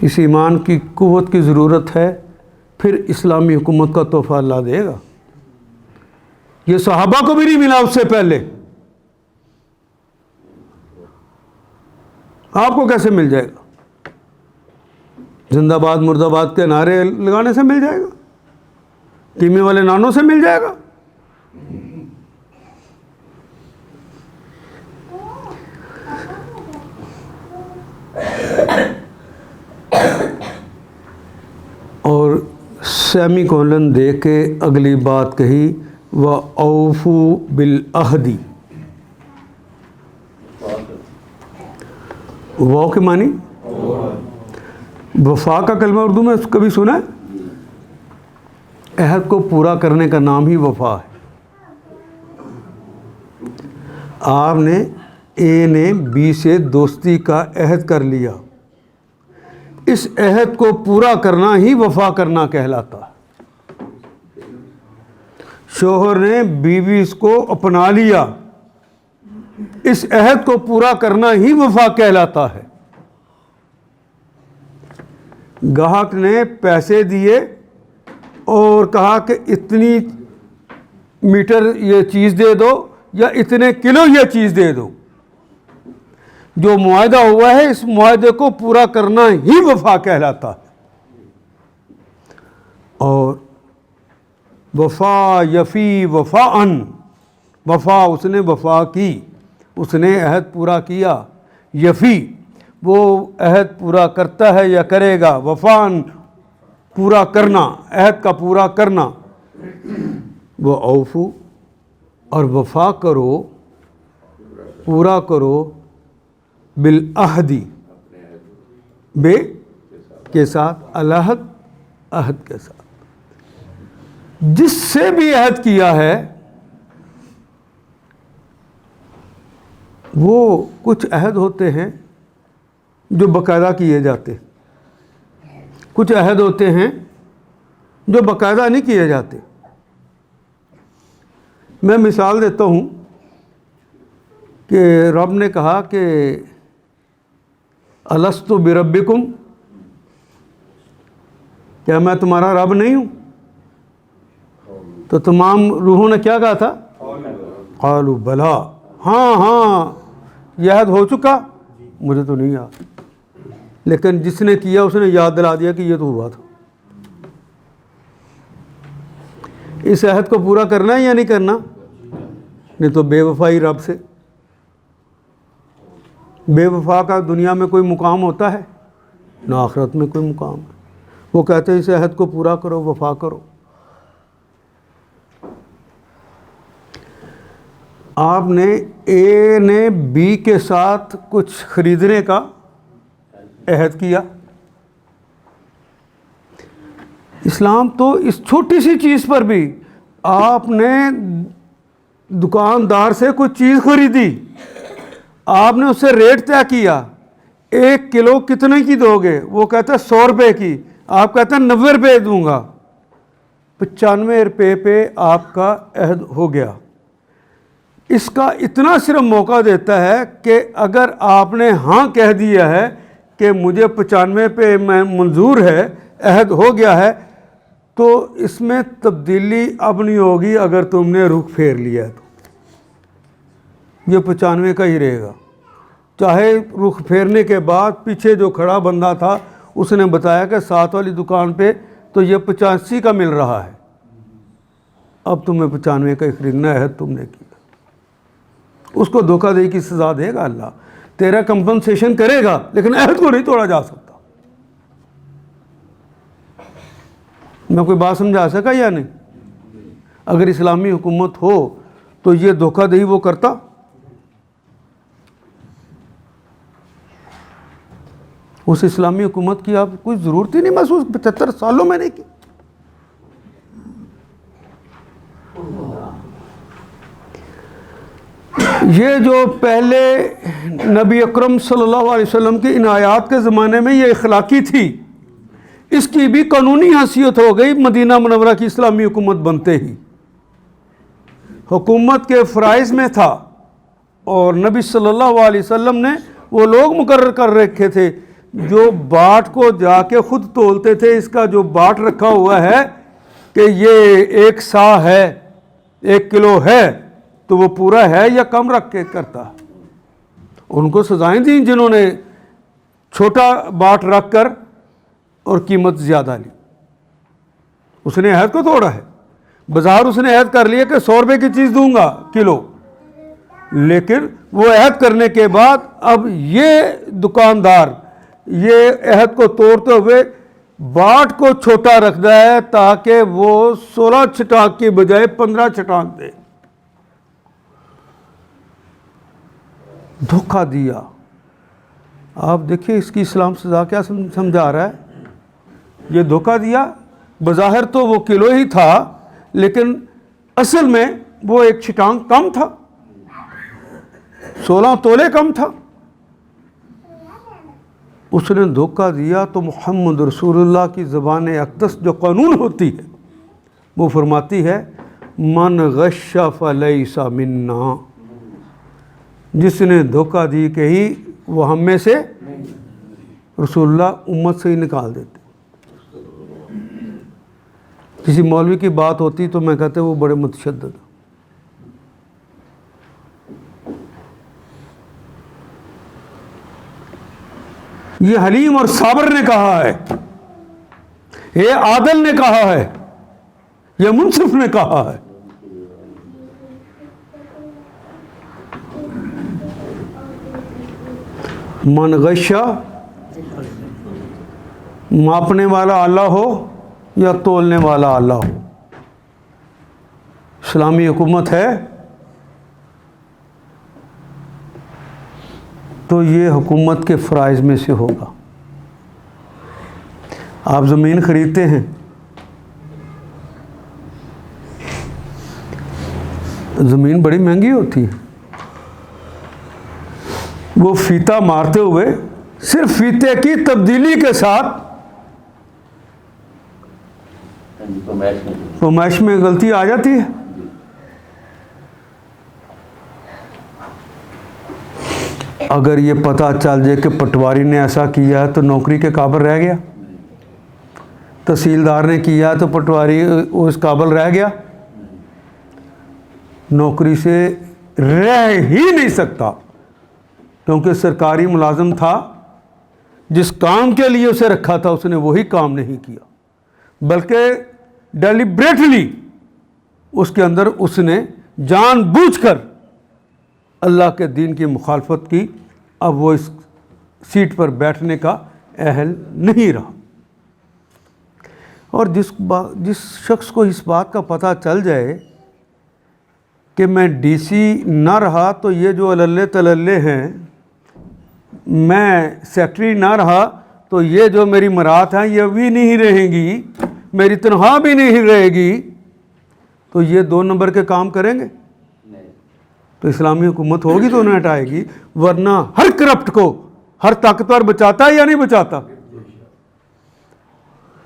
اس ایمان کی قوت کی ضرورت ہے، پھر اسلامی حکومت کا تحفہ اللہ دے گا۔ یہ صحابہ کو بھی نہیں ملا اس سے پہلے، آپ کو کیسے مل جائے گا؟ زندہ باد مرد آباد کے نعرے لگانے سے مل جائے گا؟ قیمے والے نانوں سے مل جائے گا؟ اور سیمی کولن دے کے اگلی بات کہی، وَأَوْفُوا بِالْعَہْدِ۔ وہ کے معنی وفا کا کلمہ اردو میں کبھی سنا ہے؟ عہد کو پورا کرنے کا نام ہی وفا ہے۔ آپ نے اے نے بی سے دوستی کا عہد کر لیا، اس عہد کو پورا کرنا ہی وفا کرنا کہلاتا ہے۔ شوہر نے بیوی کو اپنا لیا، اس عہد کو پورا کرنا ہی وفا کہلاتا ہے۔ گاہک نے پیسے دیے اور کہا کہ اتنی میٹر یہ چیز دے دو یا اتنے کلو یہ چیز دے دو، جو معاہدہ ہوا ہے اس معاہدے کو پورا کرنا ہی وفا کہلاتا ہے۔ اور وفا یفی وفاءً، وفا اس نے وفا کی، اس نے عہد پورا کیا۔ یفی وہ عہد پورا کرتا ہے یا کرے گا، وفاءً پورا کرنا، عہد کا پورا کرنا۔ وہ اوفو، اور وفا کرو، پورا کرو، بالعہدی، بے کے ساتھ، العہد عہد کے ساتھ۔ جس سے بھی عہد کیا ہے وہ کچھ عہد ہوتے ہیں جو باقاعدہ کیے جاتے، کچھ عہد ہوتے ہیں جو باقاعدہ نہیں کیے جاتے۔ میں مثال دیتا ہوں کہ رب نے کہا کہ الستُ بربکم، کیا میں تمہارا رب نہیں ہوں؟ تو تمام روحوں نے کیا کہا تھا؟ قالوا بلا، ہاں ہاں یہ عہد ہو چکا، مجھے تو نہیں یاد، لیکن جس نے کیا اس نے یاد دلا دیا کہ یہ تو ہوا تھا۔ اس عہد کو پورا کرنا ہے یا نہیں کرنا؟ نہیں تو بے وفائی رب سے۔ بے وفا کا دنیا میں کوئی مقام ہوتا ہے؟ نہ آخرت میں کوئی مقام ہے۔ وہ کہتے ہیں اس عہد کو پورا کرو، وفا کرو۔ آپ نے اے نے بی کے ساتھ کچھ خریدنے کا عہد کیا۔ اسلام تو اس چھوٹی سی چیز پر بھی، آپ نے دکاندار سے کوئی چیز خریدی، آپ نے اس سے ریٹ طے کیا، 1 کلو کتنے کی دو گے؟ وہ کہتا ہے 100 روپے کی، آپ کہتے ہیں 90 روپے دوں گا، 95 روپے پہ آپ کا عہد ہو گیا۔ اس کا اتنا صرف موقع دیتا ہے کہ اگر آپ نے ہاں کہہ دیا ہے کہ مجھے 95 پہ میں منظور ہے، عہد ہو گیا ہے، تو اس میں تبدیلی اب نہیں ہوگی۔ اگر تم نے رخ پھیر لیا تو یہ 95 کا ہی رہے گا۔ چاہے رخ پھیرنے کے بعد پیچھے جو کھڑا بندہ تھا اس نے بتایا کہ 7 والی دکان پہ تو یہ 85 کا مل رہا ہے، اب تمہیں 95 کا ہی خریدنا ہے، تم نے کیا۔ اس کو دھوکہ دہی کی سزا دے گا اللہ، تیرا کمپنسیشن کرے گا، لیکن عہد کو نہیں توڑا جا سکتا۔ میں کوئی بات سمجھا سکا یا نہیں؟ اگر اسلامی حکومت ہو تو یہ دھوکہ دہی وہ کرتا؟ اس اسلامی حکومت کی آپ کوئی ضرورت ہی نہیں محسوس 75 سالوں میں نہیں کی۔ یہ جو پہلے نبی اکرم صلی اللہ علیہ وسلم کی عنایات کے زمانے میں یہ اخلاقی تھی، اس کی بھی قانونی حیثیت ہو گئی مدینہ منورہ کی اسلامی حکومت بنتے ہی۔ حکومت کے فرائض میں تھا، اور نبی صلی اللہ علیہ وسلم نے وہ لوگ مقرر کر رکھے تھے جو باٹ کو جا کے خود تولتے تھے۔ اس کا جو باٹ رکھا ہوا ہے کہ یہ 1 سا ہے، 1 کلو ہے، تو وہ پورا ہے یا کم رکھ کے کرتا۔ ان کو سزائیں دیں جنہوں نے چھوٹا باٹ رکھ کر اور قیمت زیادہ لی۔ اس نے عہد کو توڑا ہے، بظاہر اس نے عہد کر لیا کہ 100 روپے کی چیز دوں گا کلو، لیکن وہ عہد کرنے کے بعد اب یہ دکاندار یہ عہد کو توڑتے ہوئے باٹ کو چھوٹا رکھتا ہے تاکہ وہ 16 چھٹانک کی بجائے 15 چھٹانک دے۔ دھوکہ دیا۔ آپ دیکھیں اس کی اسلام سزا کیا سمجھا رہا ہے۔ یہ دھوکہ دیا، بظاہر تو وہ کلو ہی تھا، لیکن اصل میں وہ 1 چھٹانک کم تھا، 16 تولے کم تھا۔ اس نے دھوکہ دیا تو محمد رسول اللہ کی زبان اقدس جو قانون ہوتی ہے وہ فرماتی ہے من غش فلیس منا، جس نے دھوکہ دی کہی وہ ہم میں سے، رسول اللہ امت سے ہی نکال دیتے۔ کسی مولوی کی بات ہوتی تو میں کہتے وہ بڑے متشدد۔ یہ حلیم اور صابر نے کہا ہے، یہ عادل نے کہا ہے، یہ منصف نے کہا ہے۔ من غشہ، ماپنے والا اللہ ہو یا تولنے والا اللہ ہو، اسلامی حکومت ہے تو یہ حکومت کے فرائض میں سے ہوگا۔ آپ زمین خریدتے ہیں، زمین بڑی مہنگی ہوتی ہے، وہ فیتا مارتے ہوئے صرف فیتے کی تبدیلی کے ساتھ پیمائش میں غلطی آ جاتی ہے۔ اگر یہ پتہ چل جائے کہ پٹواری نے ایسا کیا ہے تو نوکری کے قابل رہ گیا، تحصیلدار نے کیا تو پٹواری اس قابل رہ گیا، نوکری سے رہ ہی نہیں سکتا، کیونکہ سرکاری ملازم تھا، جس کام کے لیے اسے رکھا تھا اس نے وہی کام نہیں کیا، بلکہ ڈیلیبریٹلی اس کے اندر اس نے جان بوجھ کر اللہ کے دین کی مخالفت کی۔ اب وہ اس سیٹ پر بیٹھنے کا اہل نہیں رہا۔ اور جس شخص کو اس بات کا پتہ چل جائے کہ میں ڈی سی نہ رہا تو یہ جو عللے تللے ہیں، میں سیکٹری نہ رہا تو یہ جو میری مرات ہیں یہ بھی نہیں رہیں گی، میری تنخواہ بھی نہیں رہے گی، تو یہ 2 نمبر کے کام کریں گے تو اسلامی حکومت ہوگی تو انہیں ہٹائے گی، ورنہ ہر کرپٹ کو ہر طاقتور بچاتا ہے یا نہیں بچاتا؟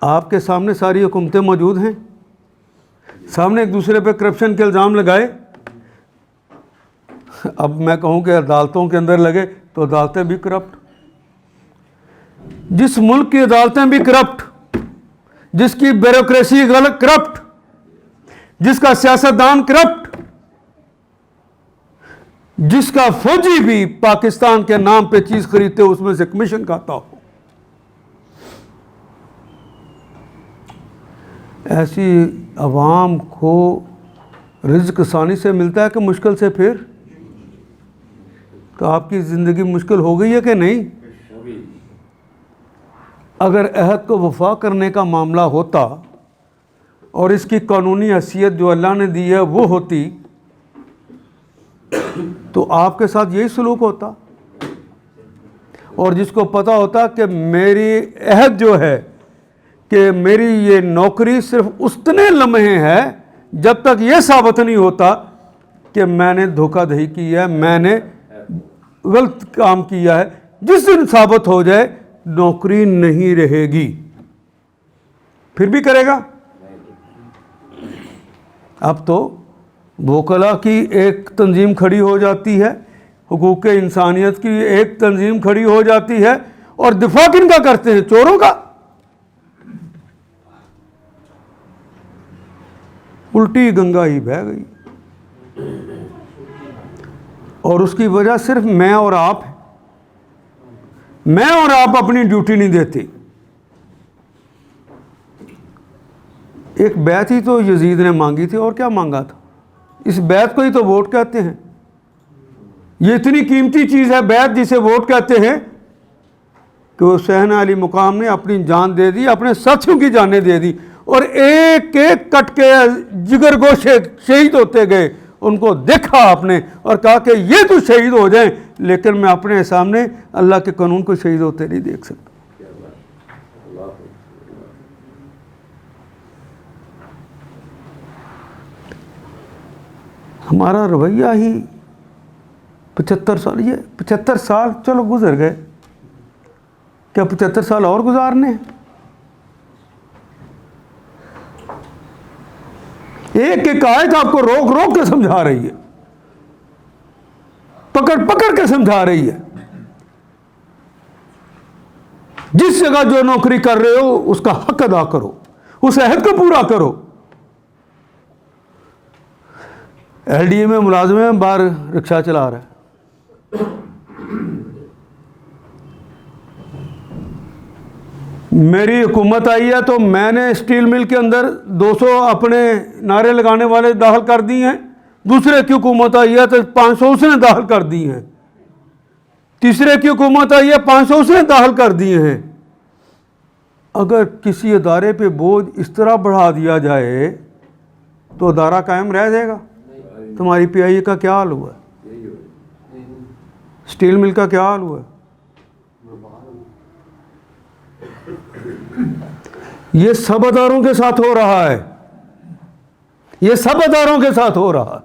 آپ کے سامنے ساری حکومتیں موجود ہیں، سامنے ایک دوسرے پہ کرپشن کے الزام لگائے۔ اب میں کہوں کہ عدالتوں کے اندر لگے تو عدالتیں بھی کرپٹ، جس ملک کی عدالتیں بھی کرپٹ، جس کی بیوروکریسی غلط کرپٹ، جس کا سیاستدان کرپٹ، جس کا فوجی بھی پاکستان کے نام پہ چیز خریدتے اس میں سے کمیشن کھاتا ہو. ایسی عوام کو رزق آسانی سے ملتا ہے کہ مشکل سے؟ پھر تو آپ کی زندگی مشکل ہو گئی ہے کہ نہیں؟ اگر عہد کو وفا کرنے کا معاملہ ہوتا اور اس کی قانونی حیثیت جو اللہ نے دی ہے وہ ہوتی تو آپ کے ساتھ یہی سلوک ہوتا. اور جس کو پتا ہوتا کہ میری عہد جو ہے کہ میری یہ نوکری صرف اتنے لمحے ہے جب تک یہ ثابت نہیں ہوتا کہ میں نے دھوکہ دہی کی ہے، میں نے غلط کام کیا ہے، جس دن ثابت ہو جائے نوکری نہیں رہے گی. پھر بھی کرے گا؟ اب تو وکلا کی ایک تنظیم کھڑی ہو جاتی ہے، حقوق انسانیت کی ایک تنظیم کھڑی ہو جاتی ہے، اور دفاع کن کا کرتے ہیں؟ چوروں کا. الٹی گنگا ہی بہہ گئی. اور اس کی وجہ صرف میں اور آپ ہے. میں اور آپ اپنی ڈیوٹی نہیں دیتے. ایک بیعت ہی تو یزید نے مانگی تھی، اور کیا مانگا تھا؟ اس بیعت کو ہی تو ووٹ کہتے ہیں. یہ اتنی قیمتی چیز ہے بیعت جسے ووٹ کہتے ہیں کہ حسین علی مقام نے اپنی جان دے دی، اپنے ساتھیوں کی جانیں دے دی، اور ایک ایک کٹ کے جگر گوشے شہید ہوتے گئے. ان کو دیکھا آپ نے اور کہا کہ یہ تو شہید ہو جائیں، لیکن میں اپنے سامنے اللہ کے قانون کو شہید ہوتے نہیں دیکھ سکتا. ہمارا رویہ ہی 75 سال، یہ 75 سال چلو گزر گئے، کیا 75 سال اور گزارنے ہیں؟ ایک ایک آیت آپ کو روک روک کے سمجھا رہی ہے، پکڑ پکڑ کے سمجھا رہی ہے. جس جگہ جو نوکری کر رہے ہو اس کا حق ادا کرو، اس عہد کو پورا کرو. ایل ڈی اے میں ملازم ہے، باہر رکشہ چلا رہا ہے. میری حکومت آئی ہے تو میں نے اسٹیل مل کے اندر 200 اپنے نعرے لگانے والے داخل کر دی ہیں. دوسرے کی حکومت آئی ہے تو 500 اس نے داخل کر دی ہیں. تیسرے کی حکومت آئی ہے 500 اس نے داخل کر دیے ہیں. اگر کسی ادارے پہ بوجھ اس طرح بڑھا دیا جائے تو ادارہ قائم رہ جائے گا؟ تمہاری پی آئی اے کا کیا حال ہوا ہے؟ اسٹیل مل کا کیا حال ہوا ہے؟ یہ سب اداروں کے ساتھ ہو رہا ہے، یہ سب اداروں کے ساتھ ہو رہا ہے.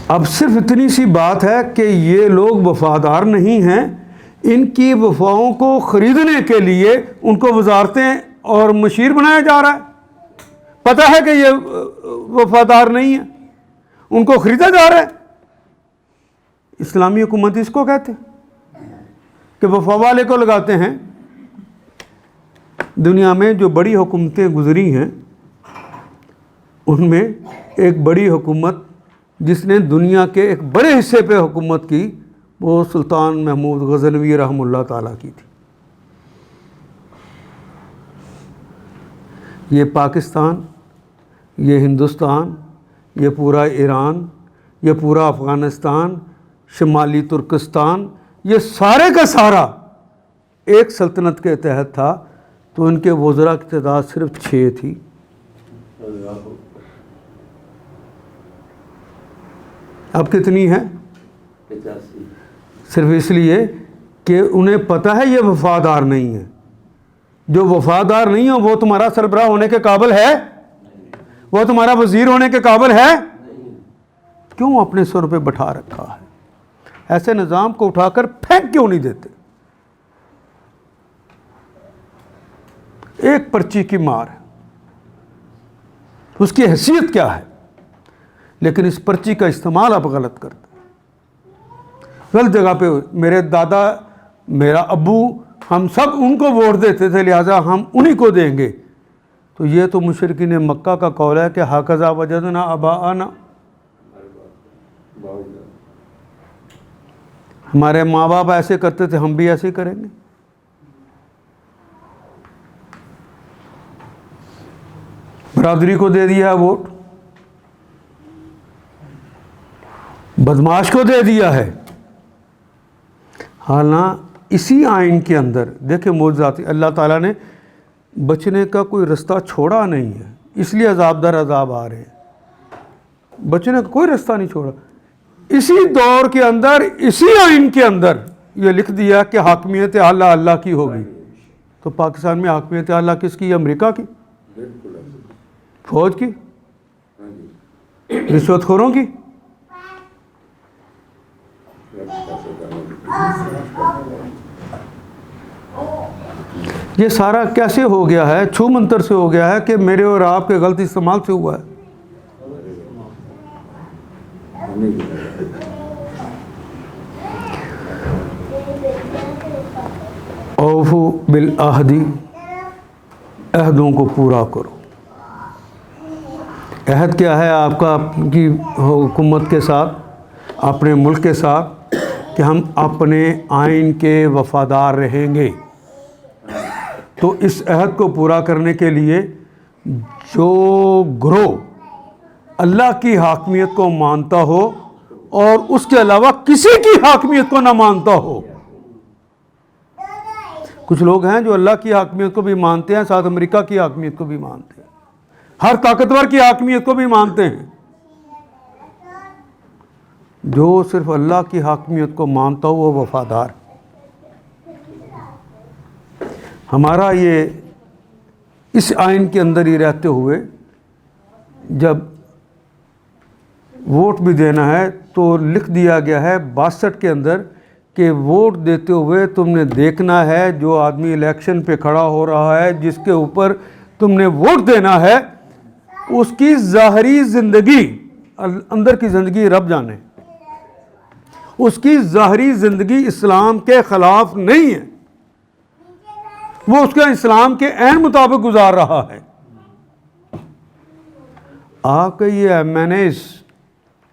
اب صرف اتنی سی بات ہے کہ یہ لوگ وفادار نہیں ہیں. ان کی وفاؤں کو خریدنے کے لیے ان کو وزارتیں اور مشیر بنایا جا رہا ہے. پتہ ہے کہ یہ وفادار نہیں ہے، ان کو خریدا جا رہا ہے. اسلامی حکومت اس کو کہتے ہیں کہ وفا والے کو لگاتے ہیں. دنیا میں جو بڑی حکومتیں گزری ہیں ان میں ایک بڑی حکومت جس نے دنیا کے ایک بڑے حصے پہ حکومت کی وہ سلطان محمود غزنوی رحمہ اللہ تعالیٰ کی تھی. یہ پاکستان، یہ ہندوستان، یہ پورا ایران، یہ پورا افغانستان، شمالی ترکستان، یہ سارے کا سارا ایک سلطنت کے تحت تھا. تو ان کے وزراء کی تعداد صرف 6 تھی. اب کتنی ہے؟ 85. صرف اس لیے کہ انہیں پتہ ہے یہ وفادار نہیں ہے. جو وفادار نہیں ہو وہ تمہارا سربراہ ہونے کے قابل ہے؟ وہ تمہارا وزیر ہونے کے قابل ہے؟ کیوں اپنے سر پہ بٹھا رکھا ہے؟ ایسے نظام کو اٹھا کر پھینک کیوں نہیں دیتے؟ ایک پرچی کی مار ہے، اس کی حیثیت کیا ہے؟ لیکن اس پرچی کا استعمال آپ غلط کرتے ہیں، غلط جگہ پہ. میرے دادا، میرا ابو، ہم سب ان کو ووٹ دیتے تھے، لہٰذا ہم انہی کو دیں گے. تو یہ تو مشرکین مکہ کا قول ہے کہ ہکذا وجدنا آباءنا، ہمارے ماں باپ ایسے کرتے تھے ہم بھی ایسے کریں گے۔ برادری کو دے دیا ہے ووٹ، بدماش کو دے دیا ہے۔ حالانکہ اسی آئین کے اندر دیکھیں معجزات، اللہ تعالیٰ نے بچنے کا کوئی رستہ چھوڑا نہیں ہے، اس لیے عذاب در عذاب آ رہے ہیں، بچنے کا کوئی رستہ نہیں چھوڑا۔ اسی دور کے اندر، اسی آئین کے اندر یہ لکھ دیا کہ حاکمیت اعلیٰ اللہ کی ہوگی۔ تو پاکستان میں حاکمیت اعلیٰ کس کی؟ امریکہ کی، فوج کی، رشوت خوروں کی۔ یہ سارا کیسے ہو گیا ہے؟ چھو منتر سے ہو گیا ہے کہ میرے اور آپ کے غلط استعمال سے ہوا ہے۔ اوفو بالعہد، عہدوں کو پورا کرو۔ عہد کیا ہے آپ کا کی حکومت کے ساتھ، اپنے ملک کے ساتھ، کہ ہم اپنے آئین کے وفادار رہیں گے۔ تو اس عہد کو پورا کرنے کے لیے جو گروہ اللہ کی حاکمیت کو مانتا ہو اور اس کے علاوہ کسی کی حاکمیت کو نہ مانتا ہو، کچھ لوگ ہیں جو اللہ کی حاکمیت کو بھی مانتے ہیں، ساتھ امریکہ کی حاکمیت کو بھی مانتے ہیں، ہر طاقتور کی حاکمیت کو بھی مانتے ہیں۔ جو صرف اللہ کی حاکمیت کو مانتا ہو وہ وفادار۔ ہمارا یہ اس آئین کے اندر ہی رہتے ہوئے جب ووٹ بھی دینا ہے تو لکھ دیا گیا ہے 62 کے اندر کہ ووٹ دیتے ہوئے تم نے دیکھنا ہے جو آدمی الیکشن پہ کھڑا ہو رہا ہے، جس کے اوپر تم نے ووٹ دینا ہے، اس کی ظاہری زندگی، اندر کی زندگی رب جانے، اس کی ظاہری زندگی اسلام کے خلاف نہیں ہے، وہ اس کا اسلام کے عین مطابق گزار رہا ہے۔ آپ کے یہ MNAs,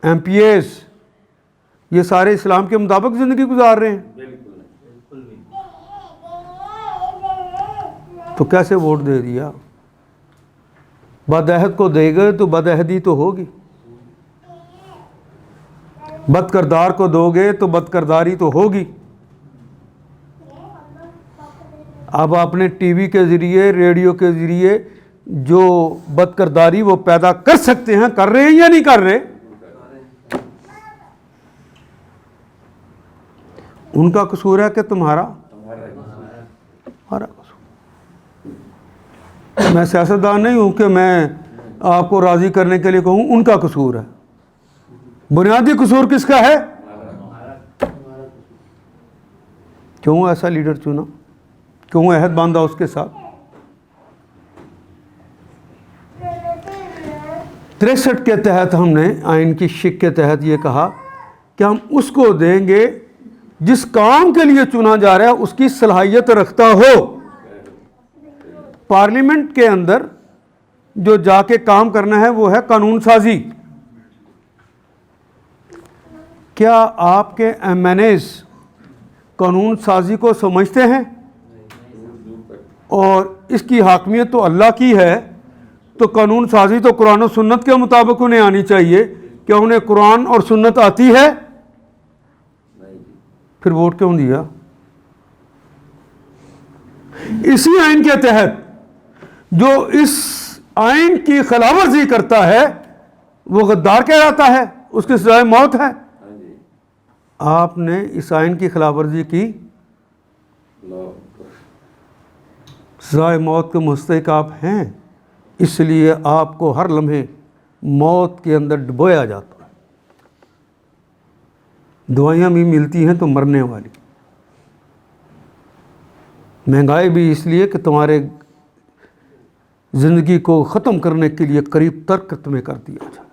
MPAs, یہ سارے اسلام کے مطابق زندگی گزار رہے ہیں، تو کیسے ووٹ دے دیا؟ بدعہد کو دے گئے تو بدعہدی تو ہوگی، بد کردار کو دو گے تو بد کرداری تو ہوگی۔ اب اپنے ٹی وی کے ذریعے، ریڈیو کے ذریعے جو بد کرداری وہ پیدا کر سکتے ہیں، کر رہے ہیں یا نہیں کر رہے؟ ان کا قصور ہے کہ تمہارا؟ ہمارا قصور۔ میں سیاستدان نہیں ہوں کہ میں آپ کو راضی کرنے کے لیے کہوں ان کا قصور ہے۔ بنیادی قصور کس کا ہے؟ کیوں ایسا لیڈر چنا؟ کیوں عہد باندھا اس کے ساتھ؟ 63 کے تحت ہم نے آئین کی شک کے تحت یہ کہا کہ ہم اس کو دیں گے جس کام کے لیے چنا جا رہا ہے اس کی صلاحیت رکھتا ہو۔ پارلیمنٹ کے اندر جو جا کے کام کرنا ہے وہ ہے قانون سازی۔ کیا آپ کے ایم این ایز قانون سازی کو سمجھتے ہیں؟ اور اس کی حاکمیت تو اللہ کی ہے، تو قانون سازی تو قرآن و سنت کے مطابق انہیں آنی چاہیے۔ کیا انہیں قرآن اور سنت آتی ہے؟ پھر ووٹ کیوں دیا؟ اسی آئین کے تحت جو اس آئین کی خلاف ورزی کرتا ہے وہ غدار کہلاتا ہے، اس کی سزائے موت ہے۔ آپ نے اس آئین کی خلاف ورزی کی، سزائے موت کے مستحق آپ ہیں، اس لیے آپ کو ہر لمحے موت کے اندر ڈبویا جاتا ہے۔ دوائیاں بھی ملتی ہیں تو مرنے والی، مہنگائی بھی اس لیے کہ تمہارے زندگی کو ختم کرنے کے لیے قریب ترک تمہیں کر دیا جائے،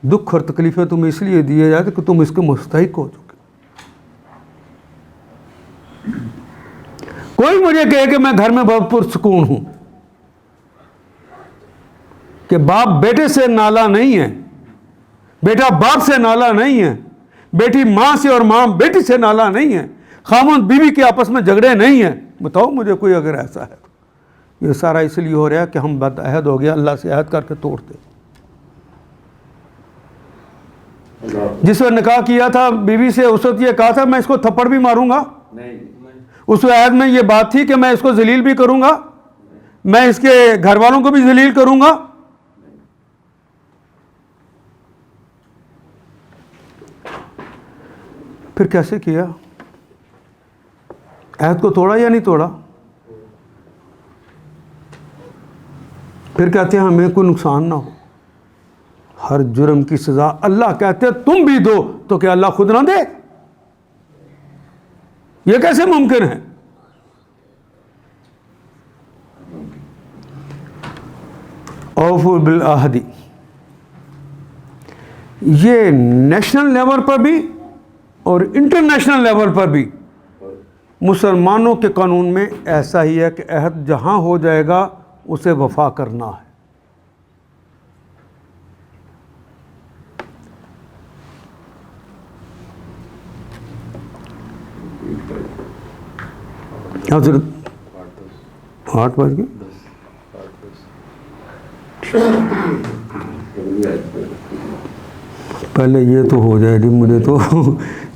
دکھ اور تکلیفیں تمہیں اس لیے دیے جاتے کہ تم اس کے مستحق ہو چکے۔ کوئی مجھے کہے کہ میں گھر میں بہت پرسکون ہوں، کہ باپ بیٹے سے نالا نہیں ہے, بیٹا باپ سے نالا نہیں ہے, بیٹی ماں سے اور ماں بیٹی سے نالا نہیں ہے, خامند بیوی کے آپس میں جھگڑے نہیں ہیں. بتاؤ مجھے کوئی اگر ایسا ہے. یہ سارا اس لیے ہو رہا ہے کہ ہم بد عہد ہو گیا, اللہ سے عہد کر کے توڑتے. جس وقت نکاح کیا تھا بیوی سے اس وقت یہ کہا تھا میں اس کو تھپڑ بھی ماروں گا؟ اس عہد میں یہ بات تھی کہ میں اس کو ذلیل بھی کروں گا, میں اس کے گھر والوں کو بھی ذلیل کروں گا؟ پھر کیسے کیا؟ عہد کو توڑا یا نہیں توڑا؟ پھر کہتے ہیں ہمیں کوئی نقصان نہ ہو. ہر جرم کی سزا اللہ کہتے ہیں تم بھی دو, تو کیا اللہ خود نہ دے؟ یہ کیسے ممکن ہے؟ اوفوا بالعہد, یہ نیشنل لیول پر بھی اور انٹرنیشنل لیول پر بھی مسلمانوں کے قانون میں ایسا ہی ہے کہ عہد جہاں ہو جائے گا اسے وفا کرنا ہے. حضرت 8 بج گئے. پہلے یہ تو ہو جائے گی. مجھے تو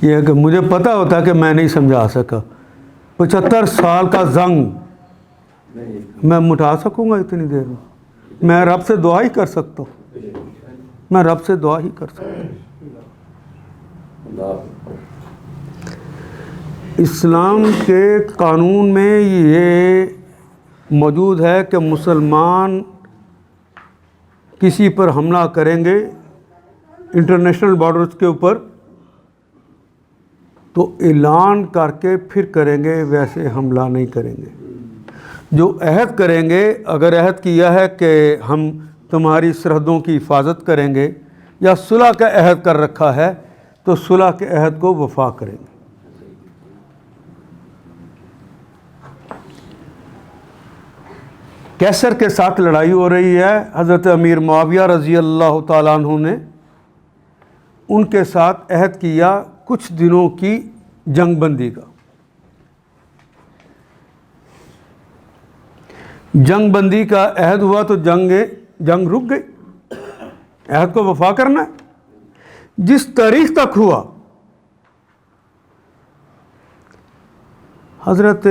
یہ ہے کہ مجھے پتہ ہوتا کہ میں نہیں سمجھا سکا. 75 سال کا زنگ میں مٹا سکوں گا اتنی دیر میں؟ میں رب سے دعا ہی کر سکتا ہوں, میں رب سے دعا ہی کر سکتا ہوں. اسلام کے قانون میں یہ موجود ہے کہ مسلمان کسی پر حملہ کریں گے انٹرنیشنل بارڈرز کے اوپر تو اعلان کر کے پھر کریں گے, ویسے حملہ نہیں کریں گے. جو عہد کریں گے, اگر عہد کیا ہے کہ ہم تمہاری سرحدوں کی حفاظت کریں گے یا صلح کا عہد کر رکھا ہے تو صلح کے عہد کو وفا کریں گے. کیسر کے ساتھ لڑائی ہو رہی ہے, حضرت امیر معاویہ رضی اللہ تعالیٰ عنہ نے ان کے ساتھ عہد کیا کچھ دنوں کی جنگ بندی کا. جنگ بندی کا عہد ہوا تو جنگ رک گئی. عہد کو وفا کرنا ہے. جس تاریخ تک ہوا حضرت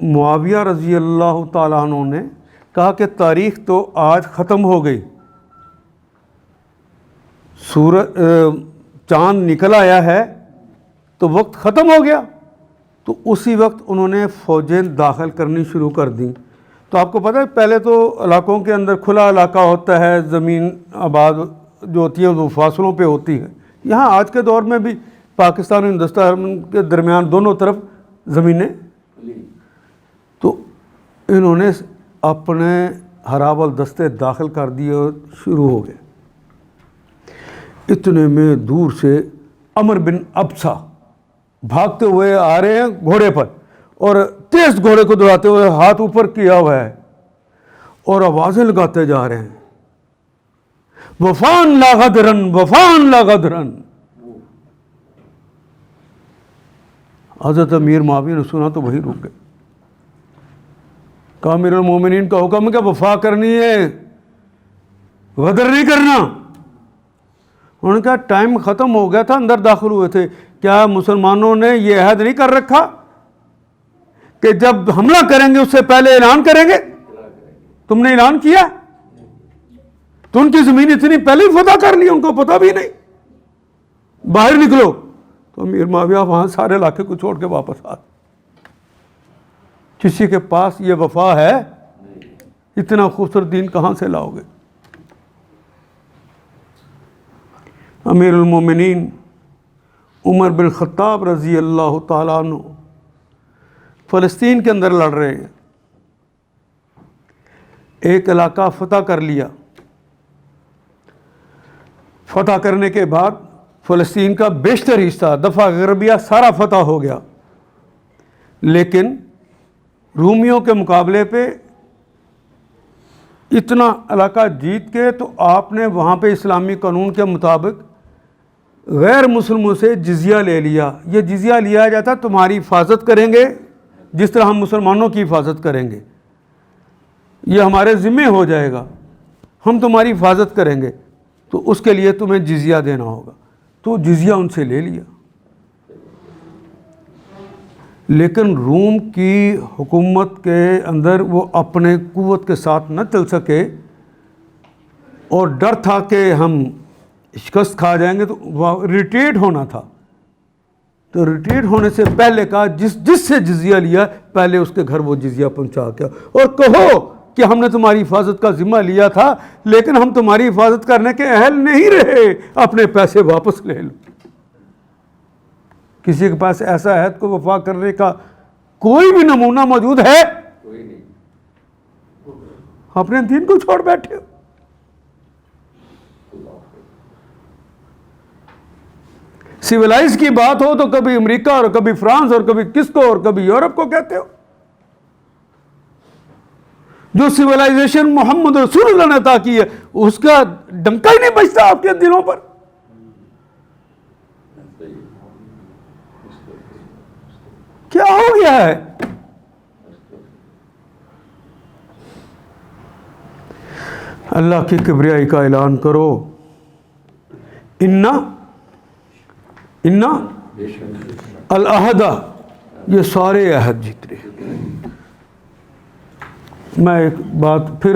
معاویہ رضی اللہ تعالیٰ عنہ نے کہا کہ تاریخ تو آج ختم ہو گئی, چاند نکل آیا ہے تو وقت ختم ہو گیا. تو اسی وقت انہوں نے فوجیں داخل کرنی شروع کر دیں. تو آپ کو پتہ ہے پہلے تو علاقوں کے اندر کھلا علاقہ ہوتا ہے, زمین آباد جو ہوتی ہے وہ فاصلوں پہ ہوتی ہے. یہاں آج کے دور میں بھی پاکستان اور ہندوستان کے درمیان دونوں طرف زمینیں. تو انہوں نے اپنے ہراول دستے داخل کر دیے اور شروع ہو گئے. اتنے میں دور سے عمر بن ابسا بھاگتے ہوئے آ رہے ہیں گھوڑے پر, اور تیز گھوڑے کو دوڑاتے ہوئے ہاتھ اوپر کیا ہوا ہے اور آوازیں لگاتے جا رہے ہیں, وفان لا غدرن, وفان لا غدرن. حضرت امیر معاویہ نے سنا تو وہی رک گئے. کہا امیر المومنین کا حکم ہے کہ وفا کرنی ہے, غدر نہیں کرنا. انہوں نے کہا ٹائم ختم ہو گیا تھا, اندر داخل ہوئے تھے. کیا مسلمانوں نے یہ عہد نہیں کر رکھا کہ جب حملہ کریں گے اس سے پہلے اعلان کریں گے؟ تم نے اعلان کیا تو ان کی زمین اتنی پہلے ہی فتح کر لی, ان کو پتہ بھی نہیں. باہر نکلو. تو امیر معاویہ وہاں سارے علاقے کو چھوڑ کے واپس آ. کسی کے پاس یہ وفا ہے؟ اتنا خوبصورت دین کہاں سے لاؤ گے؟ امیر المومنین عمر بن خطاب رضی اللہ تعالیٰ عنہ فلسطین کے اندر لڑ رہے ہیں. ایک علاقہ فتح کر لیا. فتح کرنے کے بعد فلسطین کا بیشتر حصہ دفع غربیہ سارا فتح ہو گیا, لیکن رومیوں کے مقابلے پہ اتنا علاقہ جیت کے تو آپ نے وہاں پہ اسلامی قانون کے مطابق غیر مسلموں سے جزیہ لے لیا. یہ جزیہ لیا جاتا تمہاری حفاظت کریں گے جس طرح ہم مسلمانوں کی حفاظت کریں گے, یہ ہمارے ذمے ہو جائے گا, ہم تمہاری حفاظت کریں گے, تو اس کے لیے تمہیں جزیہ دینا ہوگا. تو جزیہ ان سے لے لیا. لیکن روم کی حکومت کے اندر وہ اپنے قوت کے ساتھ نہ چل سکے اور ڈر تھا کہ ہم شکست کھا جائیں گے, تو ریٹریٹ ہونا تھا. تو ریٹریٹ ہونے سے پہلے کہا جس سے جزیہ لیا پہلے اس کے گھر وہ جزیہ پہنچا کے اور کہو کہ ہم نے تمہاری حفاظت کا ذمہ لیا تھا لیکن ہم تمہاری حفاظت کرنے کے اہل نہیں رہے, اپنے پیسے واپس لے لو. کسی کے پاس ایسا عہد کو وفا کرنے کا کوئی بھی نمونہ موجود ہے؟ کوئی نہیں. اپنے دین کو چھوڑ بیٹھے ہو. سویلائز کی بات ہو تو کبھی امریکہ اور کبھی فرانس اور کبھی کس کو اور کبھی یورپ کو کہتے ہو. جو سویلائزیشن محمد رسول اللہ نے عطا کی ہے اس کا ڈنکا ہی نہیں بجتا آپ کے دلوں پر. کیا ہو گیا ہے؟ اللہ کی کبریائی کا اعلان کرو. انا العہدہ, یہ سارے عہد جتنے. میں ایک بات پھر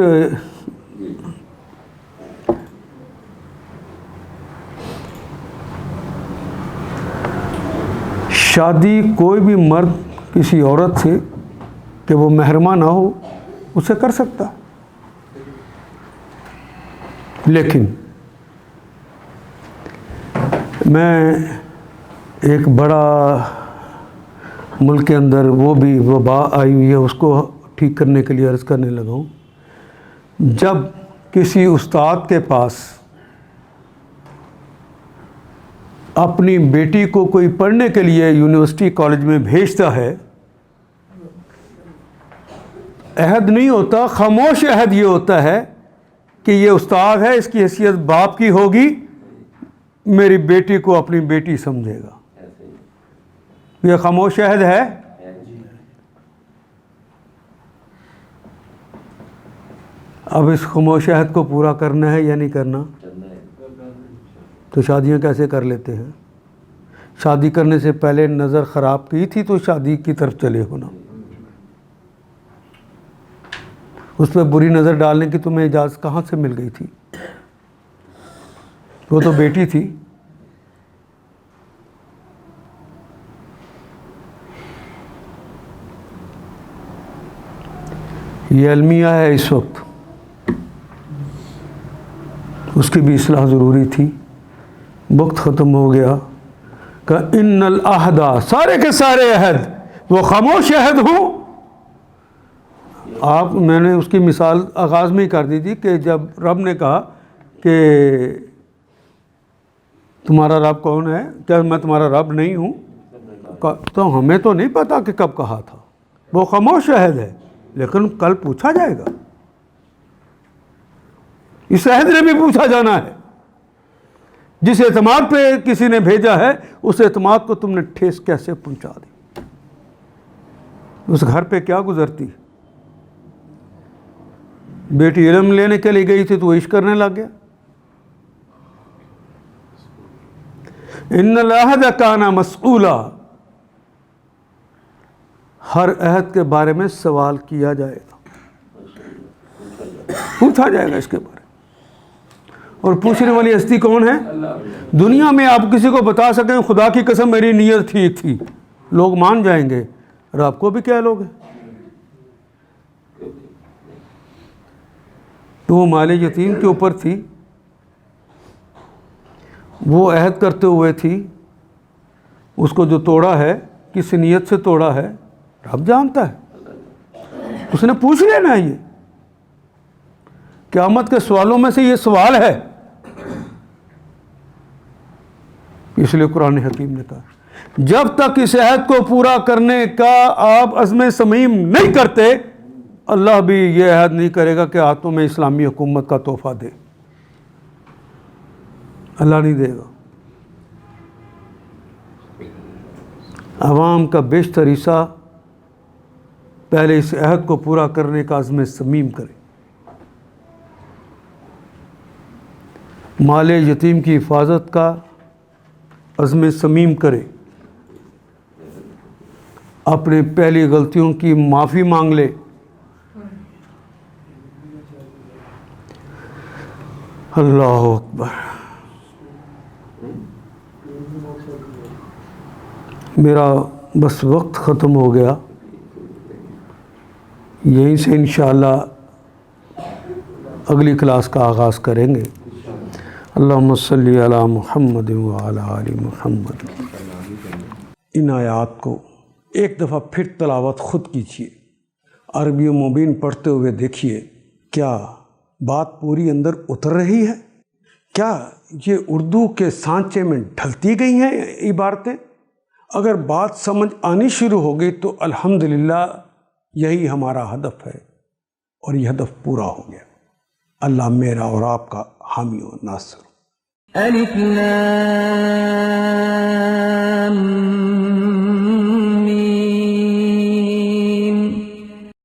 شادی کوئی بھی مرد کسی عورت سے کہ وہ محرمہ نہ ہو اسے کر سکتا, لیکن میں ایک بڑا ملک کے اندر وہ بھی وبا آئی ہوئی ہے اس کو ٹھیک کرنے کے لیے عرض کرنے لگا ہوں. جب کسی استاد کے پاس اپنی بیٹی کو کوئی پڑھنے کے لیے یونیورسٹی کالج میں بھیجتا ہے, عہد نہیں ہوتا, خاموش عہد یہ ہوتا ہے کہ یہ استاد ہے, اس کی حیثیت باپ کی ہوگی, میری بیٹی کو اپنی بیٹی سمجھے گا. یہ خاموش عہد ہے. اب اس خاموش عہد کو پورا کرنا ہے یا نہیں کرنا؟ تو شادیاں کیسے کر لیتے ہیں؟ شادی کرنے سے پہلے نظر خراب کی تھی تو شادی کی طرف چلے ہونا. اس پہ بری نظر ڈالنے کی تمہیں اجازت کہاں سے مل گئی تھی؟ وہ تو بیٹی تھی. یہ المیہ ہے اس وقت, اس کی بھی اصلاح ضروری تھی. وقت ختم ہو گیا کہ ان العہد, سارے کے سارے عہد وہ خاموش عہد ہوں. آپ میں نے اس کی مثال آغاز میں ہی کر دی تھی کہ جب رب نے کہا کہ تمہارا رب کون ہے, کیا میں تمہارا رب نہیں ہوں؟ تو ہمیں تو نہیں پتا کہ کب کہا تھا. وہ خاموش عہد ہے لیکن کل پوچھا جائے گا. اس عہد نے بھی پوچھا جانا ہے. جس اعتماد پہ کسی نے بھیجا ہے اس اعتماد کو تم نے ٹھیس کیسے پہنچا دی؟ اس گھر پہ کیا گزرتی؟ بیٹی علم لینے کے لیے گئی تھی تو وہ عشق کرنے لگ گیا. ان العہد کان مسئولا, ہر عہد کے بارے میں سوال کیا جائے گا, پوچھا جائے گا اس کے بارے میں. اور پوچھنے والی ہستی کون ہے؟ دنیا میں آپ کسی کو بتا سکیں خدا کی قسم میری نیت ٹھیک تھی, لوگ مان جائیں گے, اور آپ کو بھی کیا لوگ ہیں. تو وہ مال یتیم کے اوپر تھی, وہ عہد کرتے ہوئے تھی, اس کو جو توڑا ہے کس نیت سے توڑا ہے رب جانتا ہے. اس نے پوچھ لینا ہے. یہ قیامت کے سوالوں میں سے یہ سوال ہے. اس لیے قرآن حکیم نے کہا جب تک اس عہد کو پورا کرنے کا آپ عزم صمیم نہیں کرتے اللہ بھی یہ عہد نہیں کرے گا کہ ہاتھوں میں اسلامی حکومت کا تحفہ دے، اللہ نہیں دے گا۔ عوام کا بیشتر حصہ پہلے اس عہد کو پورا کرنے کا عزم صمیم کرے، مال یتیم کی حفاظت کا عزم صمیم کرے، اپنے پہلی غلطیوں کی معافی مانگ لے۔ اللہ اکبر۔ میرا بس وقت ختم ہو گیا، یہیں سے انشاءاللہ اگلی کلاس کا آغاز کریں گے۔ اللہم صلی علی محمد وعلی آل محمد۔ ان آیات کو ایک دفعہ پھر تلاوت خود کیجیے، عربی و مبین پڑھتے ہوئے دیکھیے کیا بات پوری اندر اتر رہی ہے، کیا یہ اردو کے سانچے میں ڈھلتی گئی ہیں عبارتیں۔ اگر بات سمجھ آنی شروع ہو گئی تو الحمدللہ یہی ہمارا ہدف ہے، اور یہ ہدف پورا ہو گیا۔ اللہ میرا اور آپ کا حامی و ناصر۔ الف لام